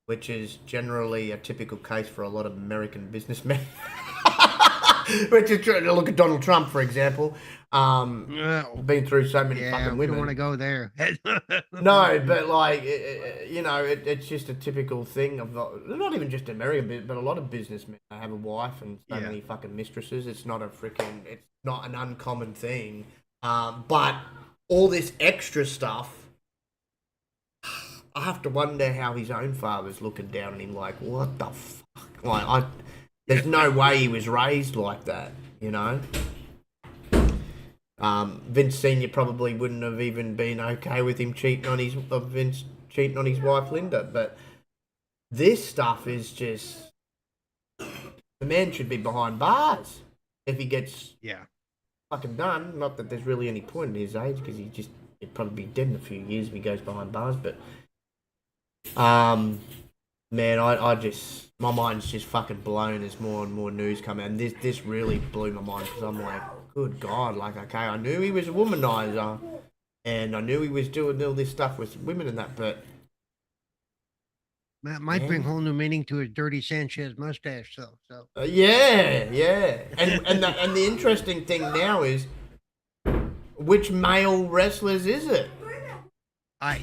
which is generally a typical case for a lot of American businessmen, which is true. Look at Donald Trump, for example. Been through so many Yeah, fucking we don't women. want to go there. No, but like it's just a typical thing of not even just American, but a lot of businessmen have a wife and so Yeah. many fucking mistresses. It's not an uncommon thing. But all this extra stuff, I have to wonder how his own father's looking down at him like, what the fuck? Like, there's no way he was raised like that, you know. Vince Senior probably wouldn't have even been okay with him Vince cheating on his wife Linda. But this stuff is just the man should be behind bars if he gets Yeah. fucking done. Not that there's really any point at his age because he'd probably be dead in a few years if he goes behind bars. But man, I just my mind's just fucking blown as more and more news come out. And this really blew my mind because I'm like, good God, like, okay, I knew he was a womanizer and I knew he was doing all this stuff with women and that, but That might bring whole new meaning to his dirty Sanchez mustache, though. So yeah, and the interesting thing now is which male wrestlers is it?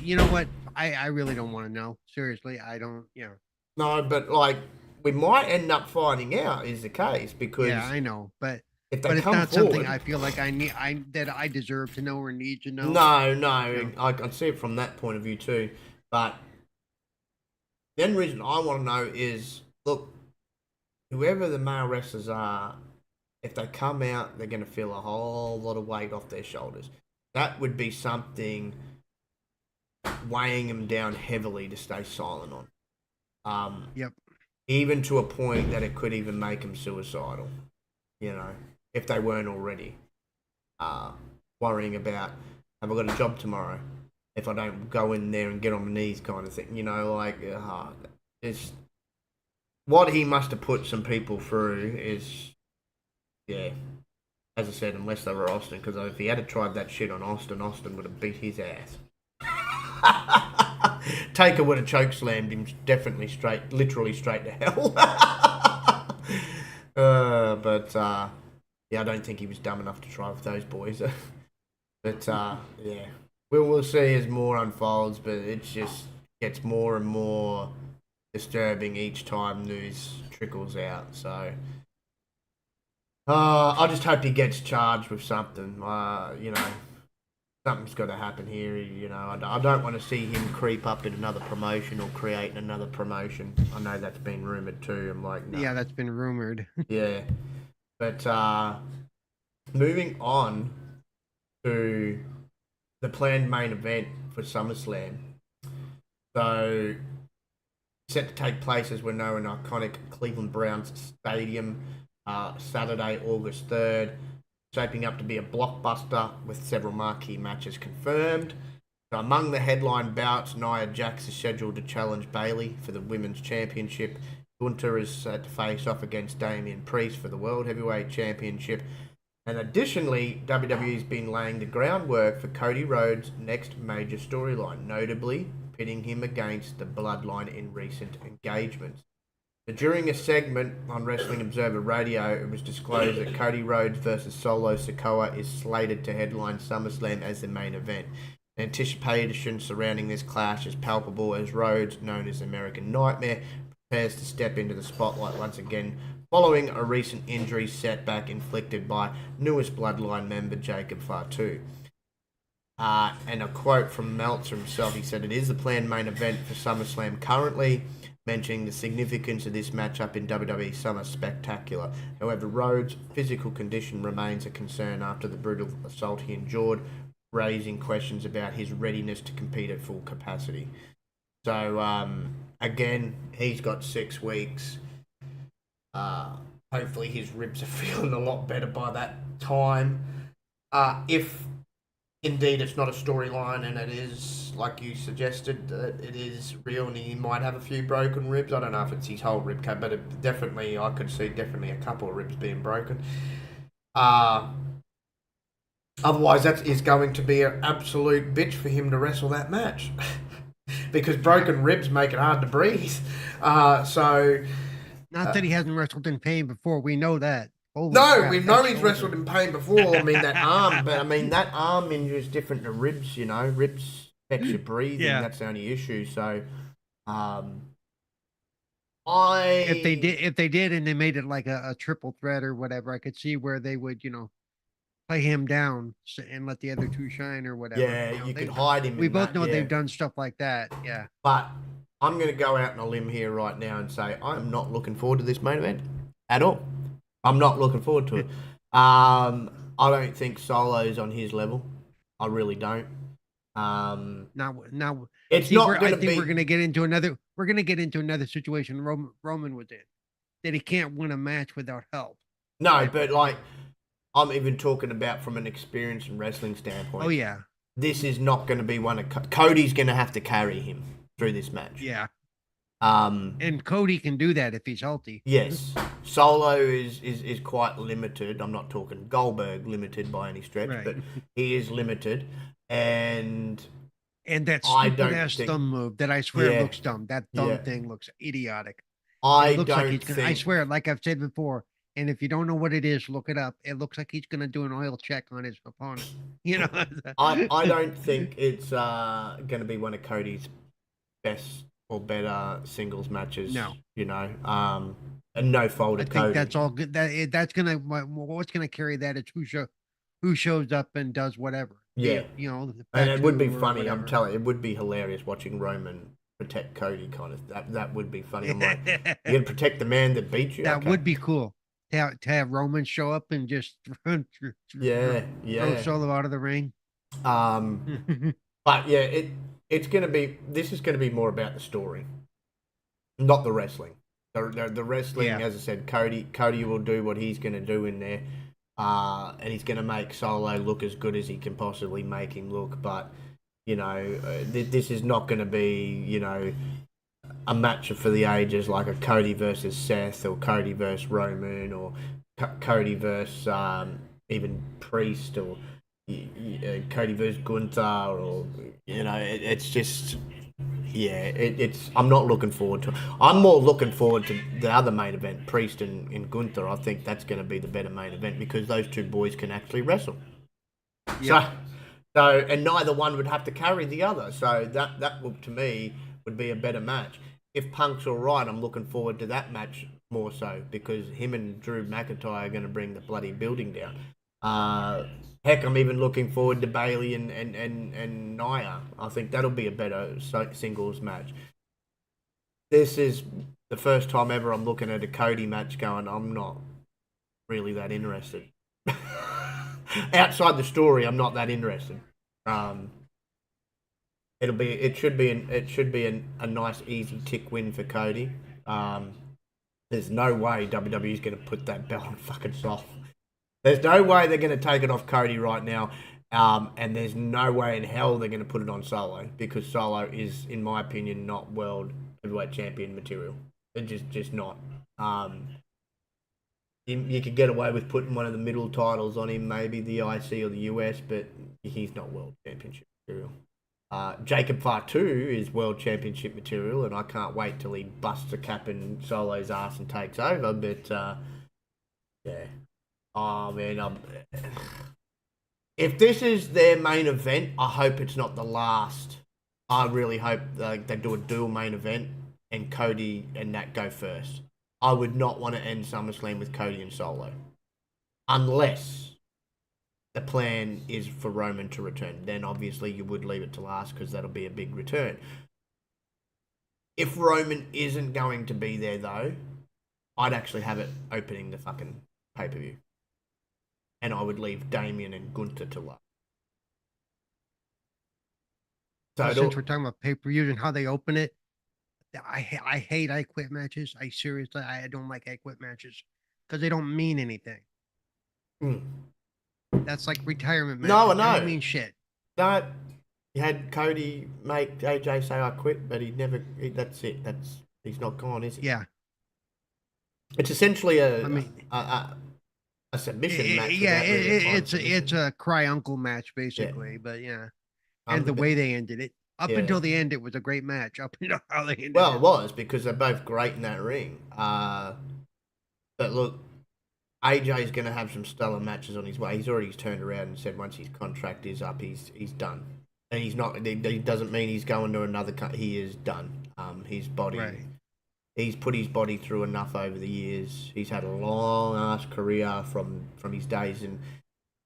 you know what? I really don't want to know. Seriously, I don't. Yeah. No, but like we might end up finding out is the case because Yeah, I know, but if they it's come not forward, something I feel like that I deserve to know or need to know. no, No. I can see it from that point of view too. But the only reason I want to know is, look, whoever the male wrestlers are, if they come out, they're going to feel a whole lot of weight off their shoulders. That would be something weighing them down heavily to stay silent on. Yep. Even to a point that it could even make them suicidal, you know, if they weren't already. Worrying about, have I got a job tomorrow? If I don't go in there and get on my knees kind of thing, you know, like, it's, what he must have put some people through is, yeah, as I said, unless they were Austin, because if he had tried that shit on Austin, Austin would have beat his ass. Taker would have chokeslammed him definitely literally straight to hell. But yeah, I don't think he was dumb enough to try with those boys. But yeah, we'll see as more unfolds. But it just gets more and more disturbing each time news trickles out. So I just hope he gets charged with something. You know, something's got to happen here. You know, I don't want to see him creep up in another promotion or create another promotion. I know that's been rumored too. I'm like, no. Yeah, that's been rumored. Yeah, but moving on to the planned main event for Summerslam. So set to take place, as we know, in iconic Cleveland Browns Stadium, Saturday, August 3rd. Shaping up to be a blockbuster with several marquee matches confirmed. So among the headline bouts, Nia Jax is scheduled to challenge Bayley for the Women's Championship. Gunter is set to face off against Damian Priest for the World Heavyweight Championship. And additionally, WWE's been laying the groundwork for Cody Rhodes' next major storyline, notably pitting him against the Bloodline in recent engagements. So during a segment on Wrestling Observer Radio, it was disclosed that Cody Rhodes versus Solo Sikoa is slated to headline SummerSlam as the main event. Anticipation surrounding this clash is palpable as Rhodes, known as American Nightmare, prepares to step into the spotlight once again following a recent injury setback inflicted by newest Bloodline member Jacob Fatu. And a quote from Meltzer himself, he said, "It is the planned main event for SummerSlam currently," mentioning the significance of this matchup in WWE Summer Spectacular. However, Rhodes' physical condition remains a concern after the brutal assault he endured, raising questions about his readiness to compete at full capacity. So, again, he's got 6 weeks. Hopefully his ribs are feeling a lot better by that time. If indeed it's not a storyline and it is, like you suggested, it is real and he might have a few broken ribs. I don't know if it's his whole rib cage, but I could see definitely a couple of ribs being broken. Otherwise, that is going to be an absolute bitch for him to wrestle that match. Because broken ribs make it hard to breathe. Not that he hasn't wrestled in pain before. We know that. Holy No, crap, we know that he's shoulder. wrestled in pain before. I mean, that arm, but I mean, that arm injury is different to ribs, you know. Ribs affects your breathing. Yeah. That's the only issue. So, If they did and they made it like a triple threat or whatever, I could see where they would, play him down and let the other two shine or whatever. Yeah, you could hide him. We in both that, know yeah. they've done stuff like that. Yeah. But I'm going to go out on a limb here right now and say I'm not looking forward to this main event at all. I'm not looking forward to it. I don't think Solo's on his level. I really don't. Now, it's not going I to think be. we're going to get into another. We're going to get into another situation Roman was in, that he can't win a match without help. No, Right. but like I'm even talking about from an experience and wrestling standpoint. Oh yeah. This is not going to be one of Cody's going to have to carry him through this match. Yeah. And Cody can do that if he's healthy. Yes, Solo is quite limited. I'm not talking Goldberg limited by any stretch, Right. but he is limited, and that I stupid don't ass think- thumb move that I swear Yeah. looks dumb. That thumb Yeah. thing looks idiotic. I It looks like don't he's gonna. I think. swear, like I've said before, and if you don't know what it is, look it up. It looks like he's gonna do an oil check on his opponent. You know. I don't think it's going to be one of Cody's best or better singles matches. No. You know, and no fault I of think Cody. that's all good. That's gonna what's gonna carry that is who shows up and does whatever. Yeah. The And it would be tattoo or funny. I'm whatever. telling you, it would be hilarious watching Roman protect Cody. Kind of that would be funny. I'm like, you're gonna protect the man that beat you. That Okay. would be cool. To have Roman show up and just Yeah, throw yeah. Solo out of the ring. But yeah, it's gonna be. This is gonna be more about the story, not the wrestling. The wrestling, Yeah. as I said, Cody will do what he's gonna do in there, and he's gonna make Solo look as good as he can possibly make him look. But this is not gonna be a match for the ages like a Cody versus Seth or Cody versus Roman or Cody versus even Priest or Cody versus Gunther or it's just it's I'm not looking forward to it. I'm more looking forward to the other main event, Priest and Gunther. I think that's going to be the better main event because those two boys can actually wrestle. Yep. So and neither one would have to carry the other. So that would, to me, would be a better match. If Punk's all right, I'm looking forward to that match more so because him and Drew McIntyre are going to bring the bloody building down. Heck, I'm even looking forward to Bayley and Nia. I think that'll be a better singles match. This is the first time ever I'm looking at a Cody match going, I'm not really that interested. Outside the story, I'm not that interested. It should be a nice easy tick win for Cody. There's no way WWE's going to put that belt on fucking Solo. There's no way they're going to take it off Cody right now, and there's no way in hell they're going to put it on Solo because Solo is, in my opinion, not world heavyweight champion material. It's just not. You could get away with putting one of the middle titles on him, maybe the IC or the US, but he's not world championship material. Jacob Fatu is world championship material, and I can't wait till he busts a cap in Solo's ass and takes over. But yeah, oh man, if this is their main event, I hope it's not the last. I really hope they do a dual main event and Cody and Nat go first. I would not want to end SummerSlam with Cody and Solo, unless the plan is for Roman to return. Then obviously you would leave it to last because that'll be a big return. If Roman isn't going to be there though, I'd actually have it opening the fucking pay-per-view. And I would leave Damien and Gunther to last. So since we're talking about pay-per-views and how they open it, I hate I quit matches. I don't like I quit matches because they don't mean anything. That's like retirement matches. No, I know. They don't mean shit. No, you had Cody make AJ say I quit, but that's it. He's not gone, is he? Yeah. It's essentially a submission match. Yeah, it's a cry uncle match basically, but yeah. And the way they ended it. Up until the end, it was a great match. Up until how they ended it was because they're both great in that ring. But look, AJ's going to have some stellar matches on his way. He's already turned around and said once his contract is up, he's done. And he's not. He doesn't mean he's going to another. He is done. His body. Right. He's put his body through enough over the years. He's had a long ass career from his days in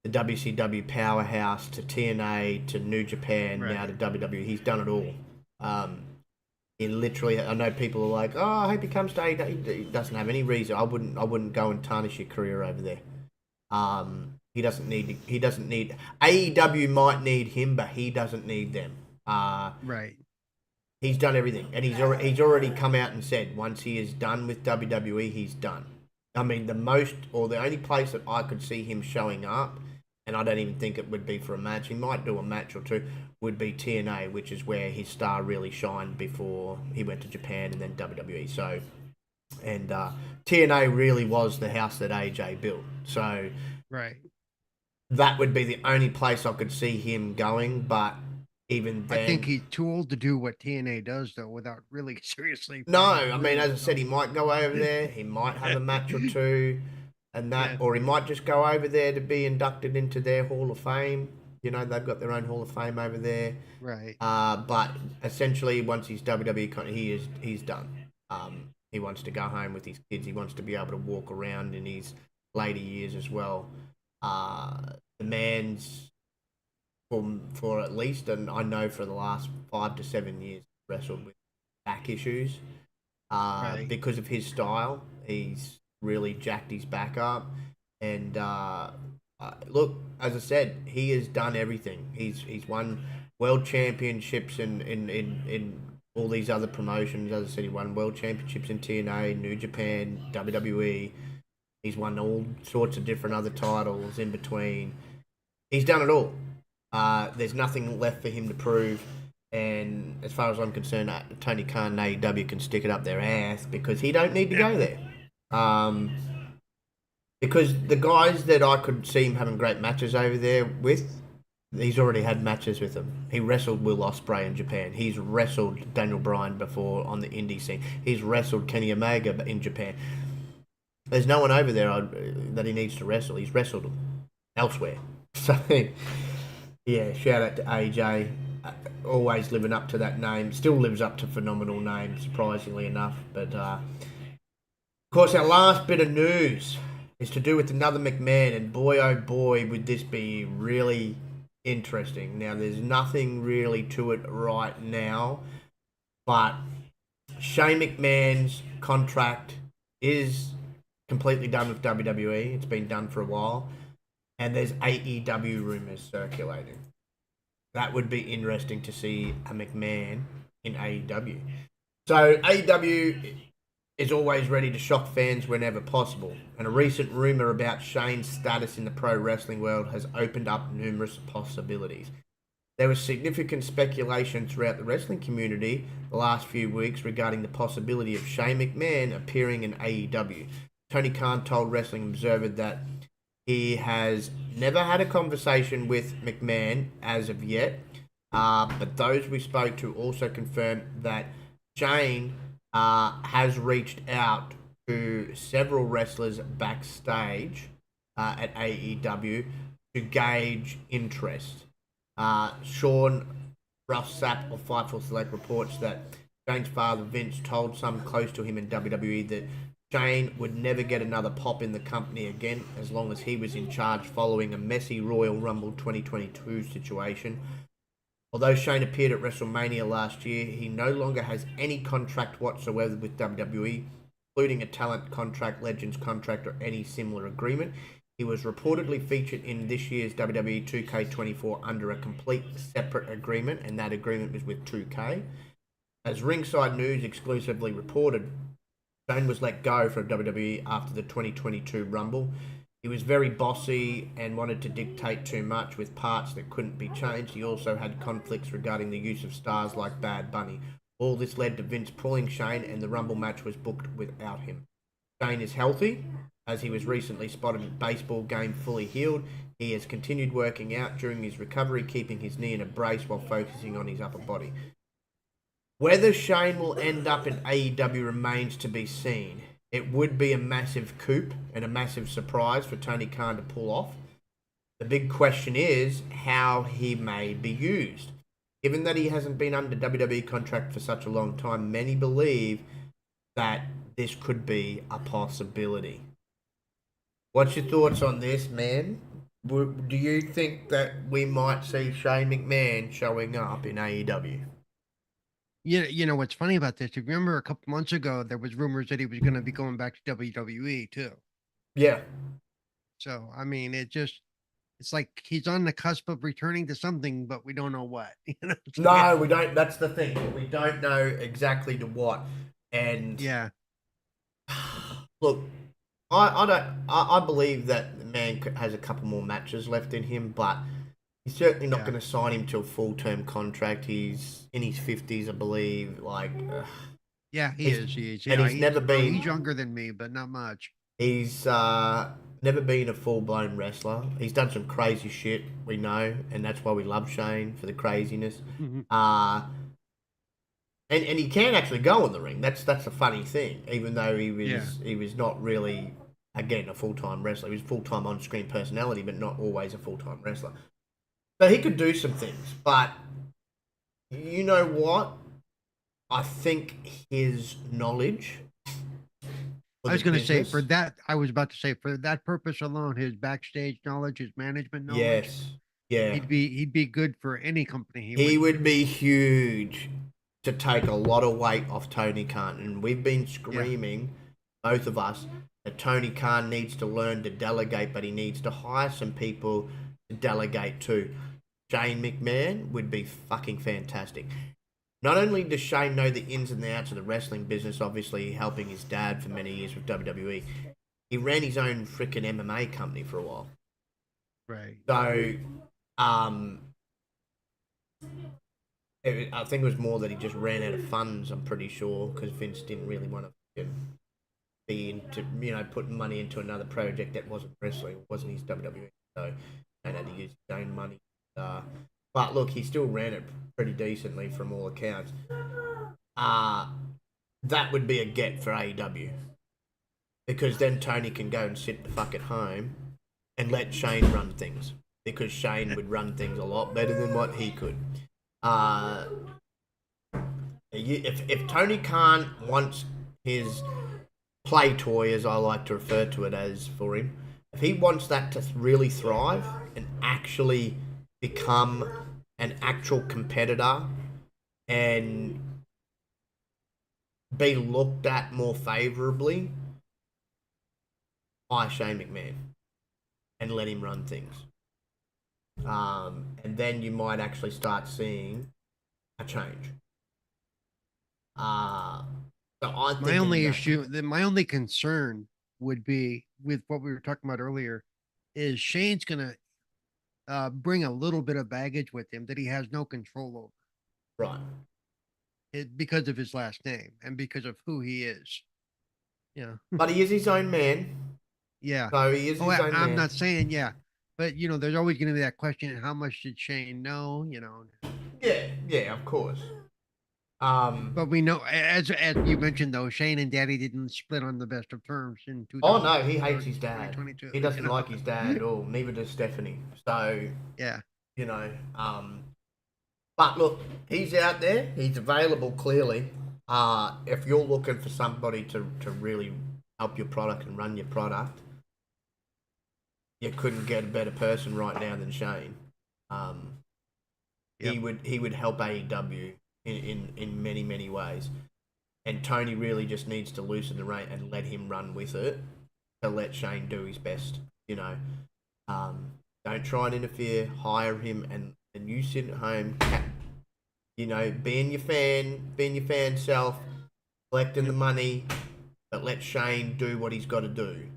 the WCW powerhouse to TNA to New Japan, now to WWE. He's done it all. He literally, I know people are like, oh, I hope he comes to AEW. He doesn't have any reason. I wouldn't go and tarnish your career over there. He doesn't need AEW might need him, but he doesn't need them. Right. He's done everything, and he's already come out and said once he is done with WWE, he's done. I mean, the only place that I could see him showing up, and I don't even think it would be for a match, he might do a match or two, would be TNA, which is where his star really shined before he went to Japan and then WWE. So, and TNA really was the house that AJ built. So, right, that would be the only place I could see him going, but even then, I think he's too old to do what TNA does, though, without really seriously. No, I mean, as I said, he might go over there. He might have a match or two, and that, or he might just go over there to be inducted into their Hall of Fame. You know, they've got their own Hall of Fame over there. Right. But essentially, once he's WWE, he's done. He wants to go home with his kids. He wants to be able to walk around in his later years as well. The man's for at least, and I know for the last 5 to 7 years, wrestled with back issues. Because of his style, he's really jacked his back up. And look, as I said, he has done everything. He's won world championships in all these other promotions. As I said, he won world championships in TNA, New Japan, WWE. He's won all sorts of different other titles in between. He's done it all. There's nothing left for him to prove. And as far as I'm concerned, Tony Khan and AEW can stick it up their ass because he don't need to go there. Because the guys that I could see him having great matches over there with, he's already had matches with them. He wrestled Will Ospreay in Japan. He's wrestled Daniel Bryan before on the indie scene. He's wrestled Kenny Omega in Japan. There's no one over there that he needs to wrestle. He's wrestled them elsewhere. So, yeah, shout out to AJ. Always living up to that name. Still lives up to phenomenal name, surprisingly enough. But, of course, our last bit of news is to do with another McMahon. And boy, oh boy, would this be really interesting. Now, there's nothing really to it right now. But Shane McMahon's contract is completely done with WWE. It's been done for a while. And there's AEW rumors circulating. That would be interesting to see a McMahon in AEW. So AEW is always ready to shock fans whenever possible. And a recent rumor about Shane's status in the pro wrestling world has opened up numerous possibilities. There was significant speculation throughout the wrestling community the last few weeks regarding the possibility of Shane McMahon appearing in AEW. Tony Khan told Wrestling Observer that he has never had a conversation with McMahon as of yet, but those we spoke to also confirmed that Shane has reached out to several wrestlers backstage at AEW to gauge interest. Sean Ruff Sapp of Fightful Select reports that Shane's father Vince told some close to him in WWE that Shane would never get another pop in the company again as long as he was in charge following a messy Royal Rumble 2022 situation. Although Shane appeared at WrestleMania last year, he no longer has any contract whatsoever with WWE, including a talent contract, Legends contract, or any similar agreement. He was reportedly featured in this year's WWE 2K24 under a complete separate agreement, and that agreement was with 2K. As Ringside News exclusively reported, Shane was let go from WWE after the 2022 Rumble. He was very bossy and wanted to dictate too much with parts that couldn't be changed. He also had conflicts regarding the use of stars like Bad Bunny. All this led to Vince pulling Shane, and the Rumble match was booked without him. Shane is healthy, as he was recently spotted at a baseball game fully healed. He has continued working out during his recovery, keeping his knee in a brace while focusing on his upper body. Whether Shane will end up in AEW remains to be seen. It would be a massive coup and a massive surprise for Tony Khan to pull off. The big question is how he may be used. Given that he hasn't been under WWE contract for such a long time, many believe that this could be a possibility. What's your thoughts on this, man? Do you think that we might see Shane McMahon showing up in AEW? You know what's funny about this? If you remember a couple months ago, there was rumors that he was going to be going back to WWE too. Yeah. So I mean, it's like he's on the cusp of returning to something, but we don't know what. No, we don't. That's the thing. We don't know exactly to what. And yeah, look, I believe that the man has a couple more matches left in him, but he's certainly not going to sign him to a full-term contract. He's in his 50s, I believe. Like, yeah, he is. He is. And Yeah, he's never been. He's younger than me, but not much. He's never been a full-blown wrestler. He's done some crazy shit, we know, and that's why we love Shane, for the craziness. And he can actually go in the ring. That's a funny thing. Even though he was not really, again, a full-time wrestler. He was a full-time on-screen personality, but not always a full-time wrestler. So he could do some things, but you know what? I think his knowledge. I was going to say for that. I was about to say for that purpose alone, his backstage knowledge, his management knowledge. Yes. Yeah. He'd be good for any company. He would be huge to take a lot of weight off Tony Khan, and we've been screaming, both of us, that Tony Khan needs to learn to delegate, but he needs to hire some people to delegate to. Shane McMahon would be fucking fantastic. Not only does Shane know the ins and the outs of the wrestling business, obviously helping his dad for many years with WWE, he ran his own freaking MMA company for a while. Right. So, I think it was more that he just ran out of funds, I'm pretty sure, because Vince didn't really want to be into, putting money into another project that wasn't wrestling, wasn't his WWE. So, he had to use his own money. But look, he still ran it pretty decently from all accounts. That would be a get for AEW. Because then Tony can go and sit the fuck at home and let Shane run things. Because Shane would run things a lot better than what he could. If Tony Khan wants his play toy, as I like to refer to it as for him, if he wants that to really thrive and actually become an actual competitor and be looked at more favourably, hire Shane McMahon and let him run things. And then you might actually start seeing a change. So I think my only concern would be with what we were talking about earlier is Shane's gonna bring a little bit of baggage with him that he has no control over. Right. Because of his last name and because of who he is. Yeah. But he is his own man. Yeah. So he is his own man. I'm not saying, but there's always going to be that question: how much did Shane know? Yeah, of course. But we know, as you mentioned, though, Shane and Daddy didn't split on the best of terms in 2000. Oh no, he hates his dad. He doesn't you know? like his dad at all. Neither does Stephanie. So yeah, but look, he's out there. He's available clearly. If you're looking for somebody to really help your product and run your product, you couldn't get a better person right now than Shane. Yep. He would help AEW in many ways, and Tony really just needs to loosen the rein and let him run with it, to let Shane do his best. You know, don't try and interfere. Hire him, and you sit at home. You know, being your fan self, collecting the money, but let Shane do what he's got to do.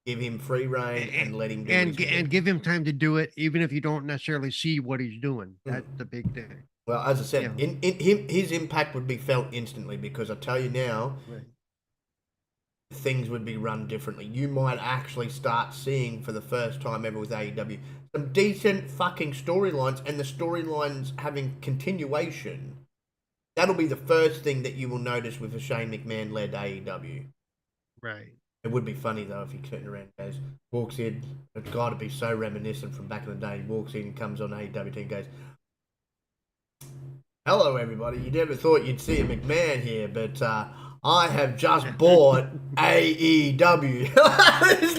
Give him free reign and let him do and give him time to do it, even if you don't necessarily see what he's doing. That's the big thing. Well, as I said, his impact would be felt instantly, because I tell you now, things would be run differently. You might actually start seeing, for the first time ever with AEW, some decent fucking storylines, and the storylines having continuation. That'll be the first thing that you will notice with a Shane McMahon led AEW. Right. It would be funny though if he turned around and goes, walks in, it's got to be so reminiscent from back in the day. He walks in, comes on AEW and goes, "Hello everybody, you never thought you'd see a McMahon here, but I have just bought AEW." It's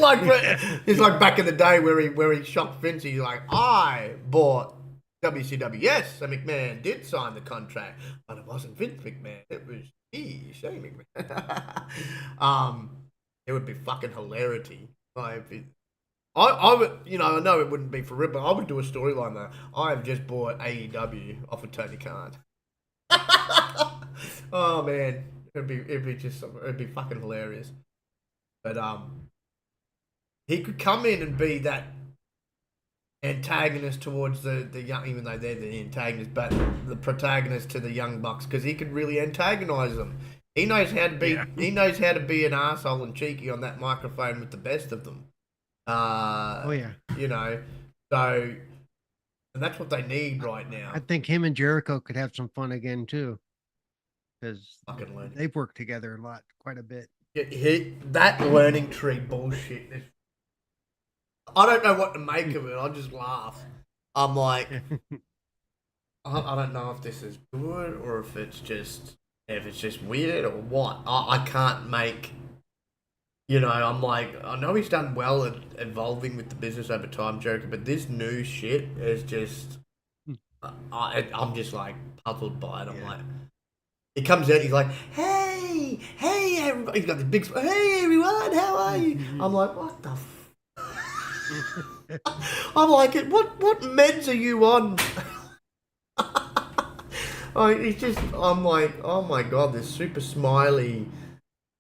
like back in the day where he shocked Vince. He's like, "I bought WCW." Yes, so McMahon did sign the contract, but it wasn't Vince McMahon. It was Shane McMahon. It would be fucking hilarity. I would, you know, I know it wouldn't be for real, but I would do a storyline though. I have just bought AEW off of Tony Khan. Oh man, it'd be fucking hilarious. But he could come in and be that antagonist towards the young, even though they're the antagonist, but the protagonist to the Young Bucks, because he could really antagonize them. He knows how to be. Yeah. He knows how to be an arsehole and cheeky on that microphone with the best of them. You know, so, and that's what they need right now. I think him and Jericho could have some fun again too, because they've worked together quite a bit. That learning tree bullshit. I don't know what to make of it. I just laugh. I'm like, I don't know if this is good or if it's just weird or what. I can't make, you know, I'm like, I know he's done well at evolving with the business over time, Joker, but this new shit is just, I'm just like puzzled by it. I'm like, he comes out, he's like, hey, everybody. He's got the big, hey everyone, how are you? I'm like, what the I'm like, what meds are you on? I'm like, oh my god, this super smiley,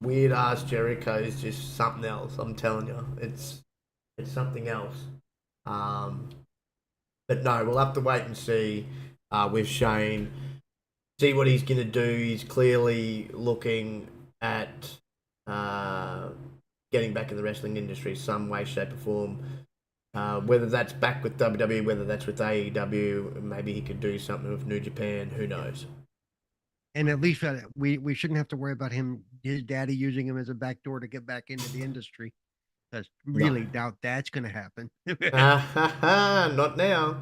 weird ass Jericho is just something else. I'm telling you, it's something else. But no, we'll have to wait and see with Shane, see what he's gonna do. He's clearly looking at getting back in the wrestling industry some way, shape, or form. Whether that's back with WWE, whether that's with AEW, maybe he could do something with New Japan. Who knows? And at least we shouldn't have to worry about his daddy using him as a backdoor to get back into the industry. I really doubt that's going to happen. Not now.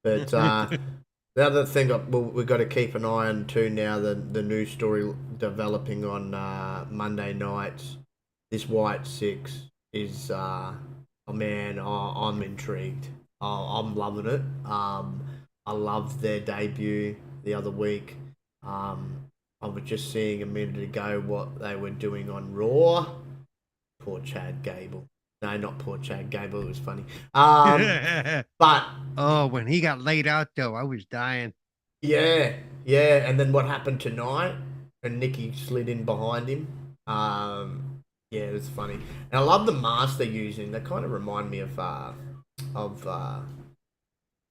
But the other thing we've got to keep an eye on too now, the new story developing on Monday nights. This White Six is, oh man, I'm intrigued. I'm loving it. I loved their debut the other week. I was just seeing a minute ago what they were doing on Raw. Poor Chad Gable. No, not poor Chad Gable. It was funny. But when he got laid out though, I was dying. Yeah. And then what happened tonight? And Nikki slid in behind him. Yeah, it was funny. And I love the masks they're using. They kind of remind me of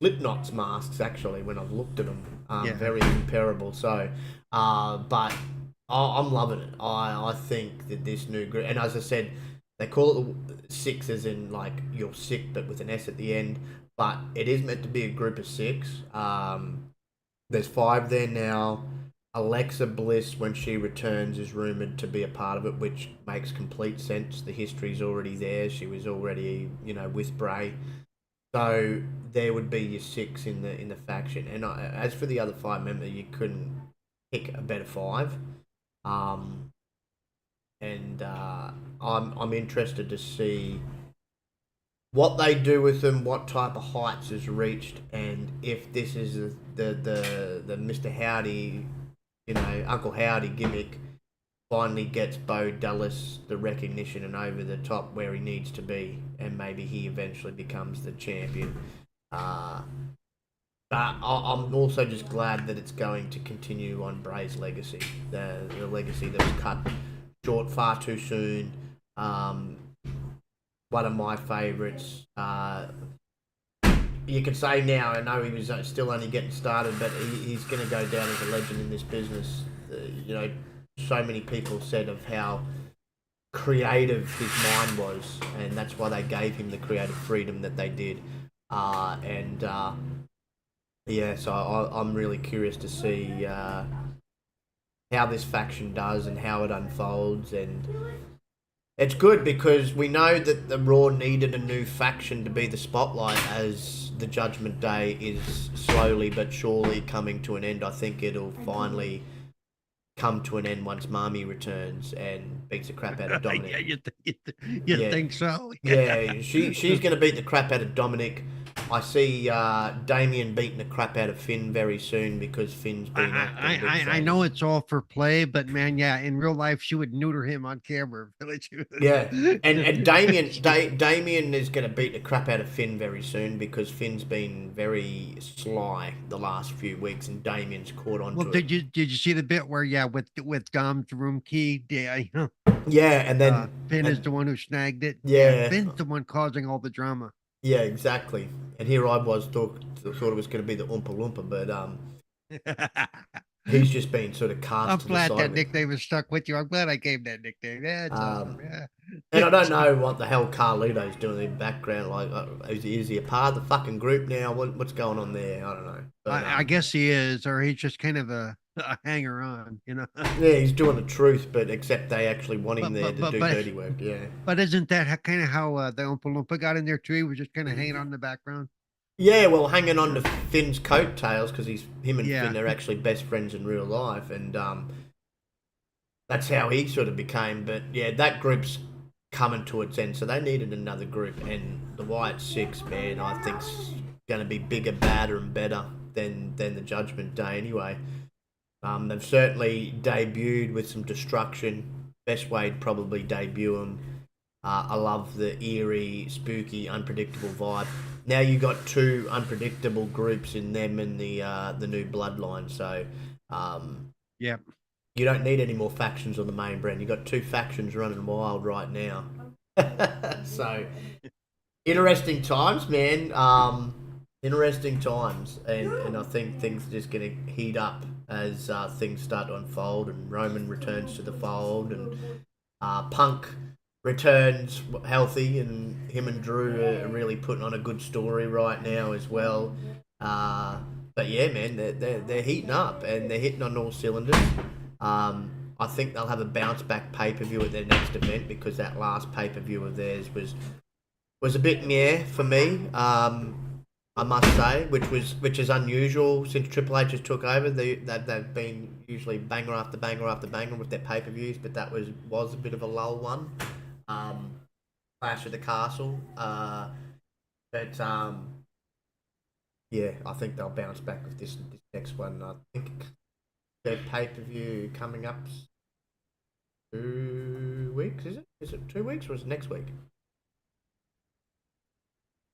Slipknot's masks, actually, when I've looked at them. Very comparable. So, but I'm loving it. I think that this new group, and as I said, they call it six as in like you're sick, but with an S at the end. But it is meant to be a group of six. There's 5 there now. Alexa Bliss, when she returns, is rumoured to be a part of it, which makes complete sense. The history's already there. She was already, with Bray. So there would be your 6 in the faction. And as for the other 5 members, you couldn't pick a better 5. And and I'm interested to see what they do with them, what type of heights is reached, and if this is the Mr. Howdy, Uncle Howdy gimmick finally gets Bo Dallas the recognition and over the top where he needs to be, and maybe he eventually becomes the champion. But I'm also just glad that it's going to continue on Bray's legacy, the legacy that was cut short far too soon. One of my favourites. You could say now, I know he was still only getting started, but he's going to go down as a legend in this business. So many people said of how creative his mind was, and that's why they gave him the creative freedom that they did. So I'm really curious to see how this faction does and how it unfolds, and it's good because we know that the Raw needed a new faction to be the spotlight as the Judgment Day is slowly but surely coming to an end. I think it'll finally come to an end once Mami returns and beats the crap out of Dominic. You think so? Yeah, she's going to beat the crap out of Dominic. I see Damien beating the crap out of Finn very soon because Finn's been. I know it's all for play, but man, yeah, in real life she would neuter him on camera. Yeah, and Damien is going to beat the crap out of Finn very soon because Finn's been very sly the last few weeks, and Damien's caught on. Well, did you see the bit where with Dom's room key? Yeah, and then Finn is the one who snagged it. Yeah, Finn's the one causing all the drama. Yeah, exactly. And here I was thought it was going to be the Oompa Loompa, but he's just been sort of cast. I'm glad that nickname was stuck with you. I'm glad I gave that nickname. Yeah, it's awesome. Yeah. And I don't know what the hell Carlito's doing in the background. Like, is he a part of the fucking group now? What's going on there? I don't know. But, I guess he is, or he's just kind of a hanger on, Yeah, he's doing the truth, but except they actually want him there to do dirty work. Yeah. But isn't that kind of how the Oompa Loompa got in there too? He was just kind of hanging on in the background. Yeah, well, hanging on to Finn's coattails because him and Finn are actually best friends in real life, and that's how he sort of became. But yeah, that group's coming to its end, so they needed another group, and the Wyatt Six, man, I think's going to be bigger, badder, and better than the Judgment Day anyway. They've certainly debuted with some destruction. Best way to probably debut them. I love the eerie, spooky, unpredictable vibe. Now you got two unpredictable groups in them and the new Bloodline. So, you don't need any more factions on the main brand. You got two factions running wild right now. So, interesting times, man. Interesting times, and I think things are just going to heat up as things start to unfold, and Roman returns to the fold, and Punk returns healthy, and him and Drew are really putting on a good story right now as well. But yeah, man, they're heating up and they're hitting on all cylinders. I think they'll have a bounce back pay-per-view at their next event because that last pay-per-view of theirs was a bit meh for me. I must say, which is unusual since Triple H has took over. They've been usually banger after banger after banger with their pay-per-views, but that was a bit of a lull one. Clash of the Castle, yeah, I think they'll bounce back with this next one. I think their pay-per-view coming up 2 weeks, is it? Is it 2 weeks or is it next week?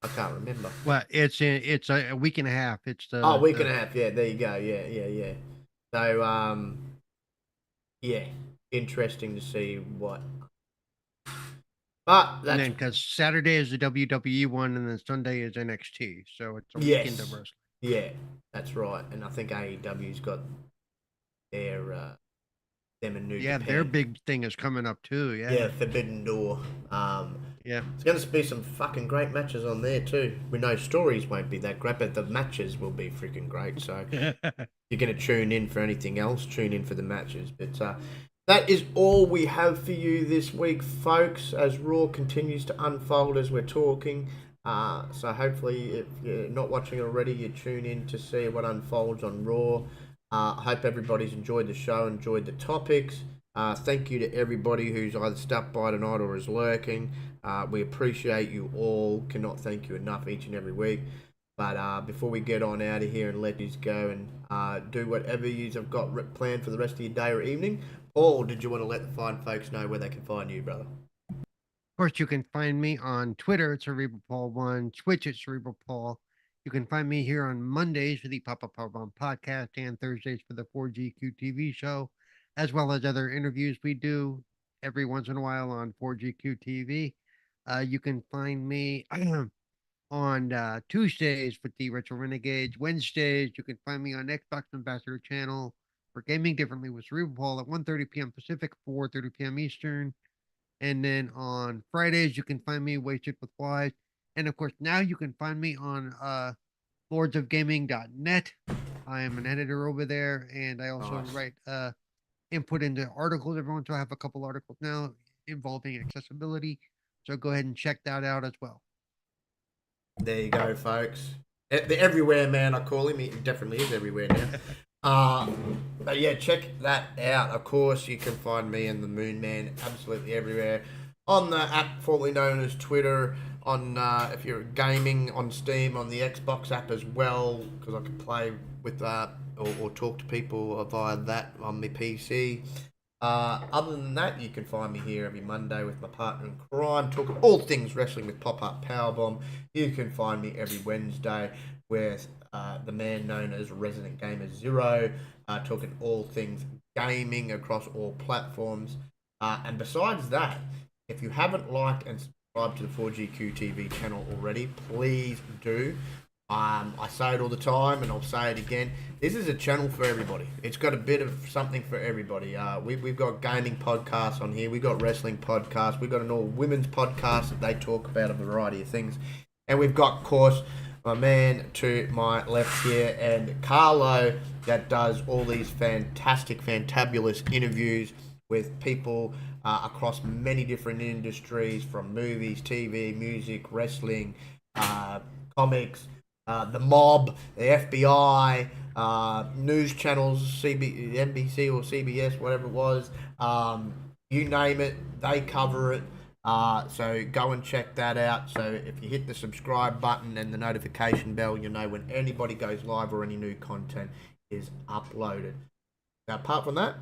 I can't remember. Well, it's a week and a half. It's the week and a half. Yeah, there you go. Yeah. So yeah, interesting to see what. But that's because Saturday is the WWE one, and then Sunday is NXT. So it's a weekend of wrestling. Yeah, that's right. And I think AEW's got their them in New Japan. Their big thing is coming up too. Yeah, Forbidden Door. It's going to be some fucking great matches on there too. We know stories won't be that great, but the matches will be freaking great. So you're going to tune in for anything else, tune in for the matches. But that is all we have for you this week, folks, as Raw continues to unfold as we're talking. So hopefully, if you're not watching already, you tune in to see what unfolds on Raw. I hope everybody's enjoyed the show, enjoyed the topics. Thank you to everybody who's either stopped by tonight or is lurking. We appreciate you all. Cannot thank you enough each and every week. But before we get on out of here and let you go and do whatever you have got planned for the rest of your day or evening, Paul, did you want to let the fine folks know where they can find you, brother? Of course, you can find me on Twitter at CerebralPaul1, Twitch at CerebralPaul. You can find me here on Mondays for the Powerbomb podcast and Thursdays for the 4GQ TV show, as well as other interviews we do every once in a while on 4GQ TV. You can find me on Tuesdays with the Retro Renegades. Wednesdays, you can find me on Xbox Ambassador channel for Gaming Differently with Cerebral Paul at 1:30 p.m. Pacific, 4:30 p.m. Eastern. And then on Fridays, you can find me Wasted with Wise. And of course, now you can find me on lordsofgaming.net. I am an editor over there, and I also write input into articles every once in a while. I have a couple articles now involving accessibility. So go ahead and check that out as well. There you go, folks. The everywhere man, I call him. He definitely is everywhere now. But yeah, check that out. Of course, you can find me and the Moon Man absolutely everywhere. On the app formerly known as Twitter, on if you're gaming on Steam, on the Xbox app as well, because I can play with that or talk to people via that on my PC. Other than that, you can find me here every Monday with my partner in crime, talking all things wrestling with Pop-Up Powerbomb. You can find me every Wednesday with the man known as Resident Gamer Zero, talking all things gaming across all platforms. And besides that, if you haven't liked and subscribed to the 4GQ TV channel already, please do. I say it all the time, and I'll say it again. This is a channel for everybody. It's got a bit of something for everybody. We've got gaming podcasts on here. We've got wrestling podcasts. We've got an all-women's podcast that they talk about a variety of things. And we've got, of course, my man to my left here, and Carlo, that does all these fantastic, fantabulous interviews with people across many different industries, from movies, TV, music, wrestling, comics, the mob, the FBI, news channels, NBC or CBS, whatever it was. You name it, they cover it. So go and check that out. So if you hit the subscribe button and the notification bell, you'll know when anybody goes live or any new content is uploaded. Now, apart from that,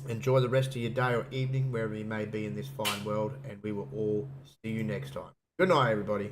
enjoy the rest of your day or evening, wherever you may be in this fine world, and we will all see you next time. Good night, everybody.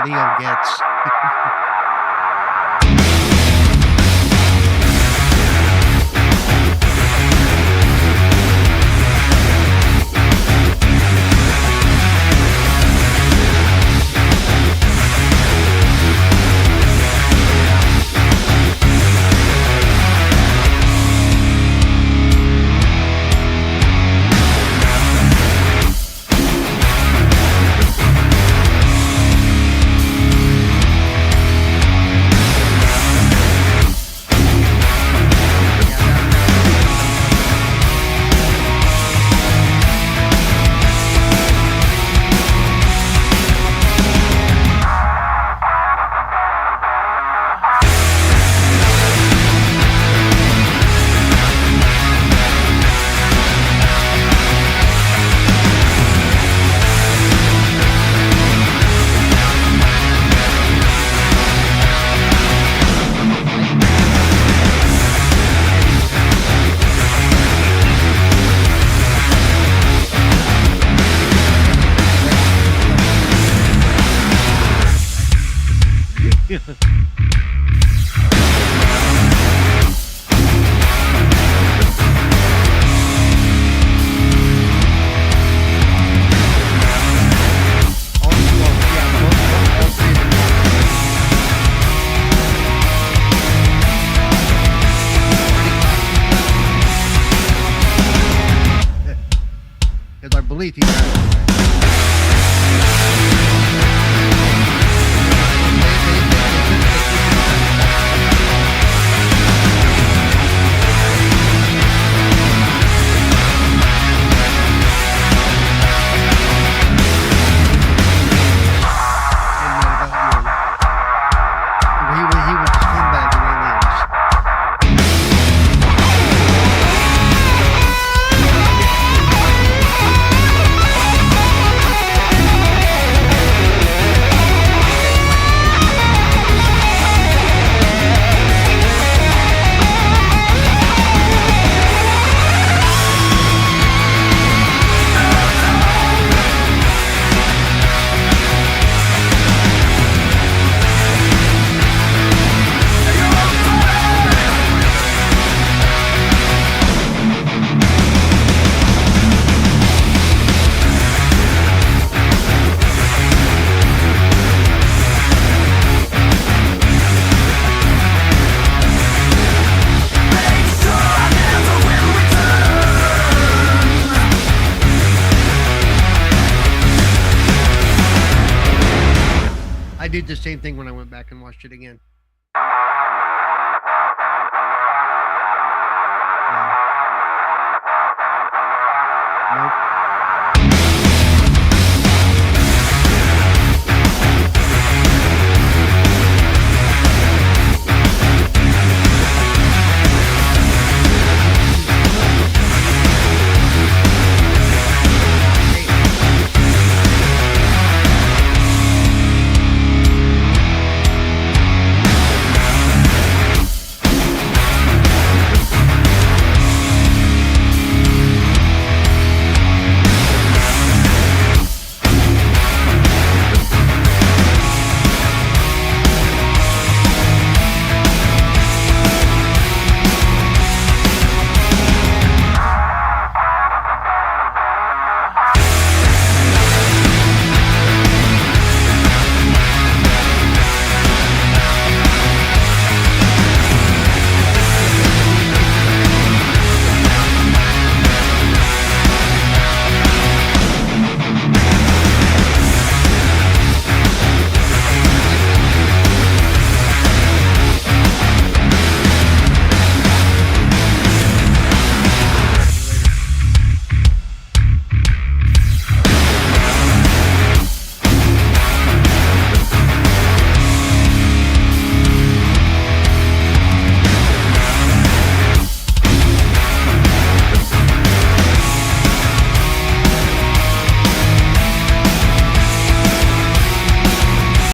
Leo gets. Because I believe he passed away. He was a scumbag in Aliens. I did the same thing when I went back and watched it again.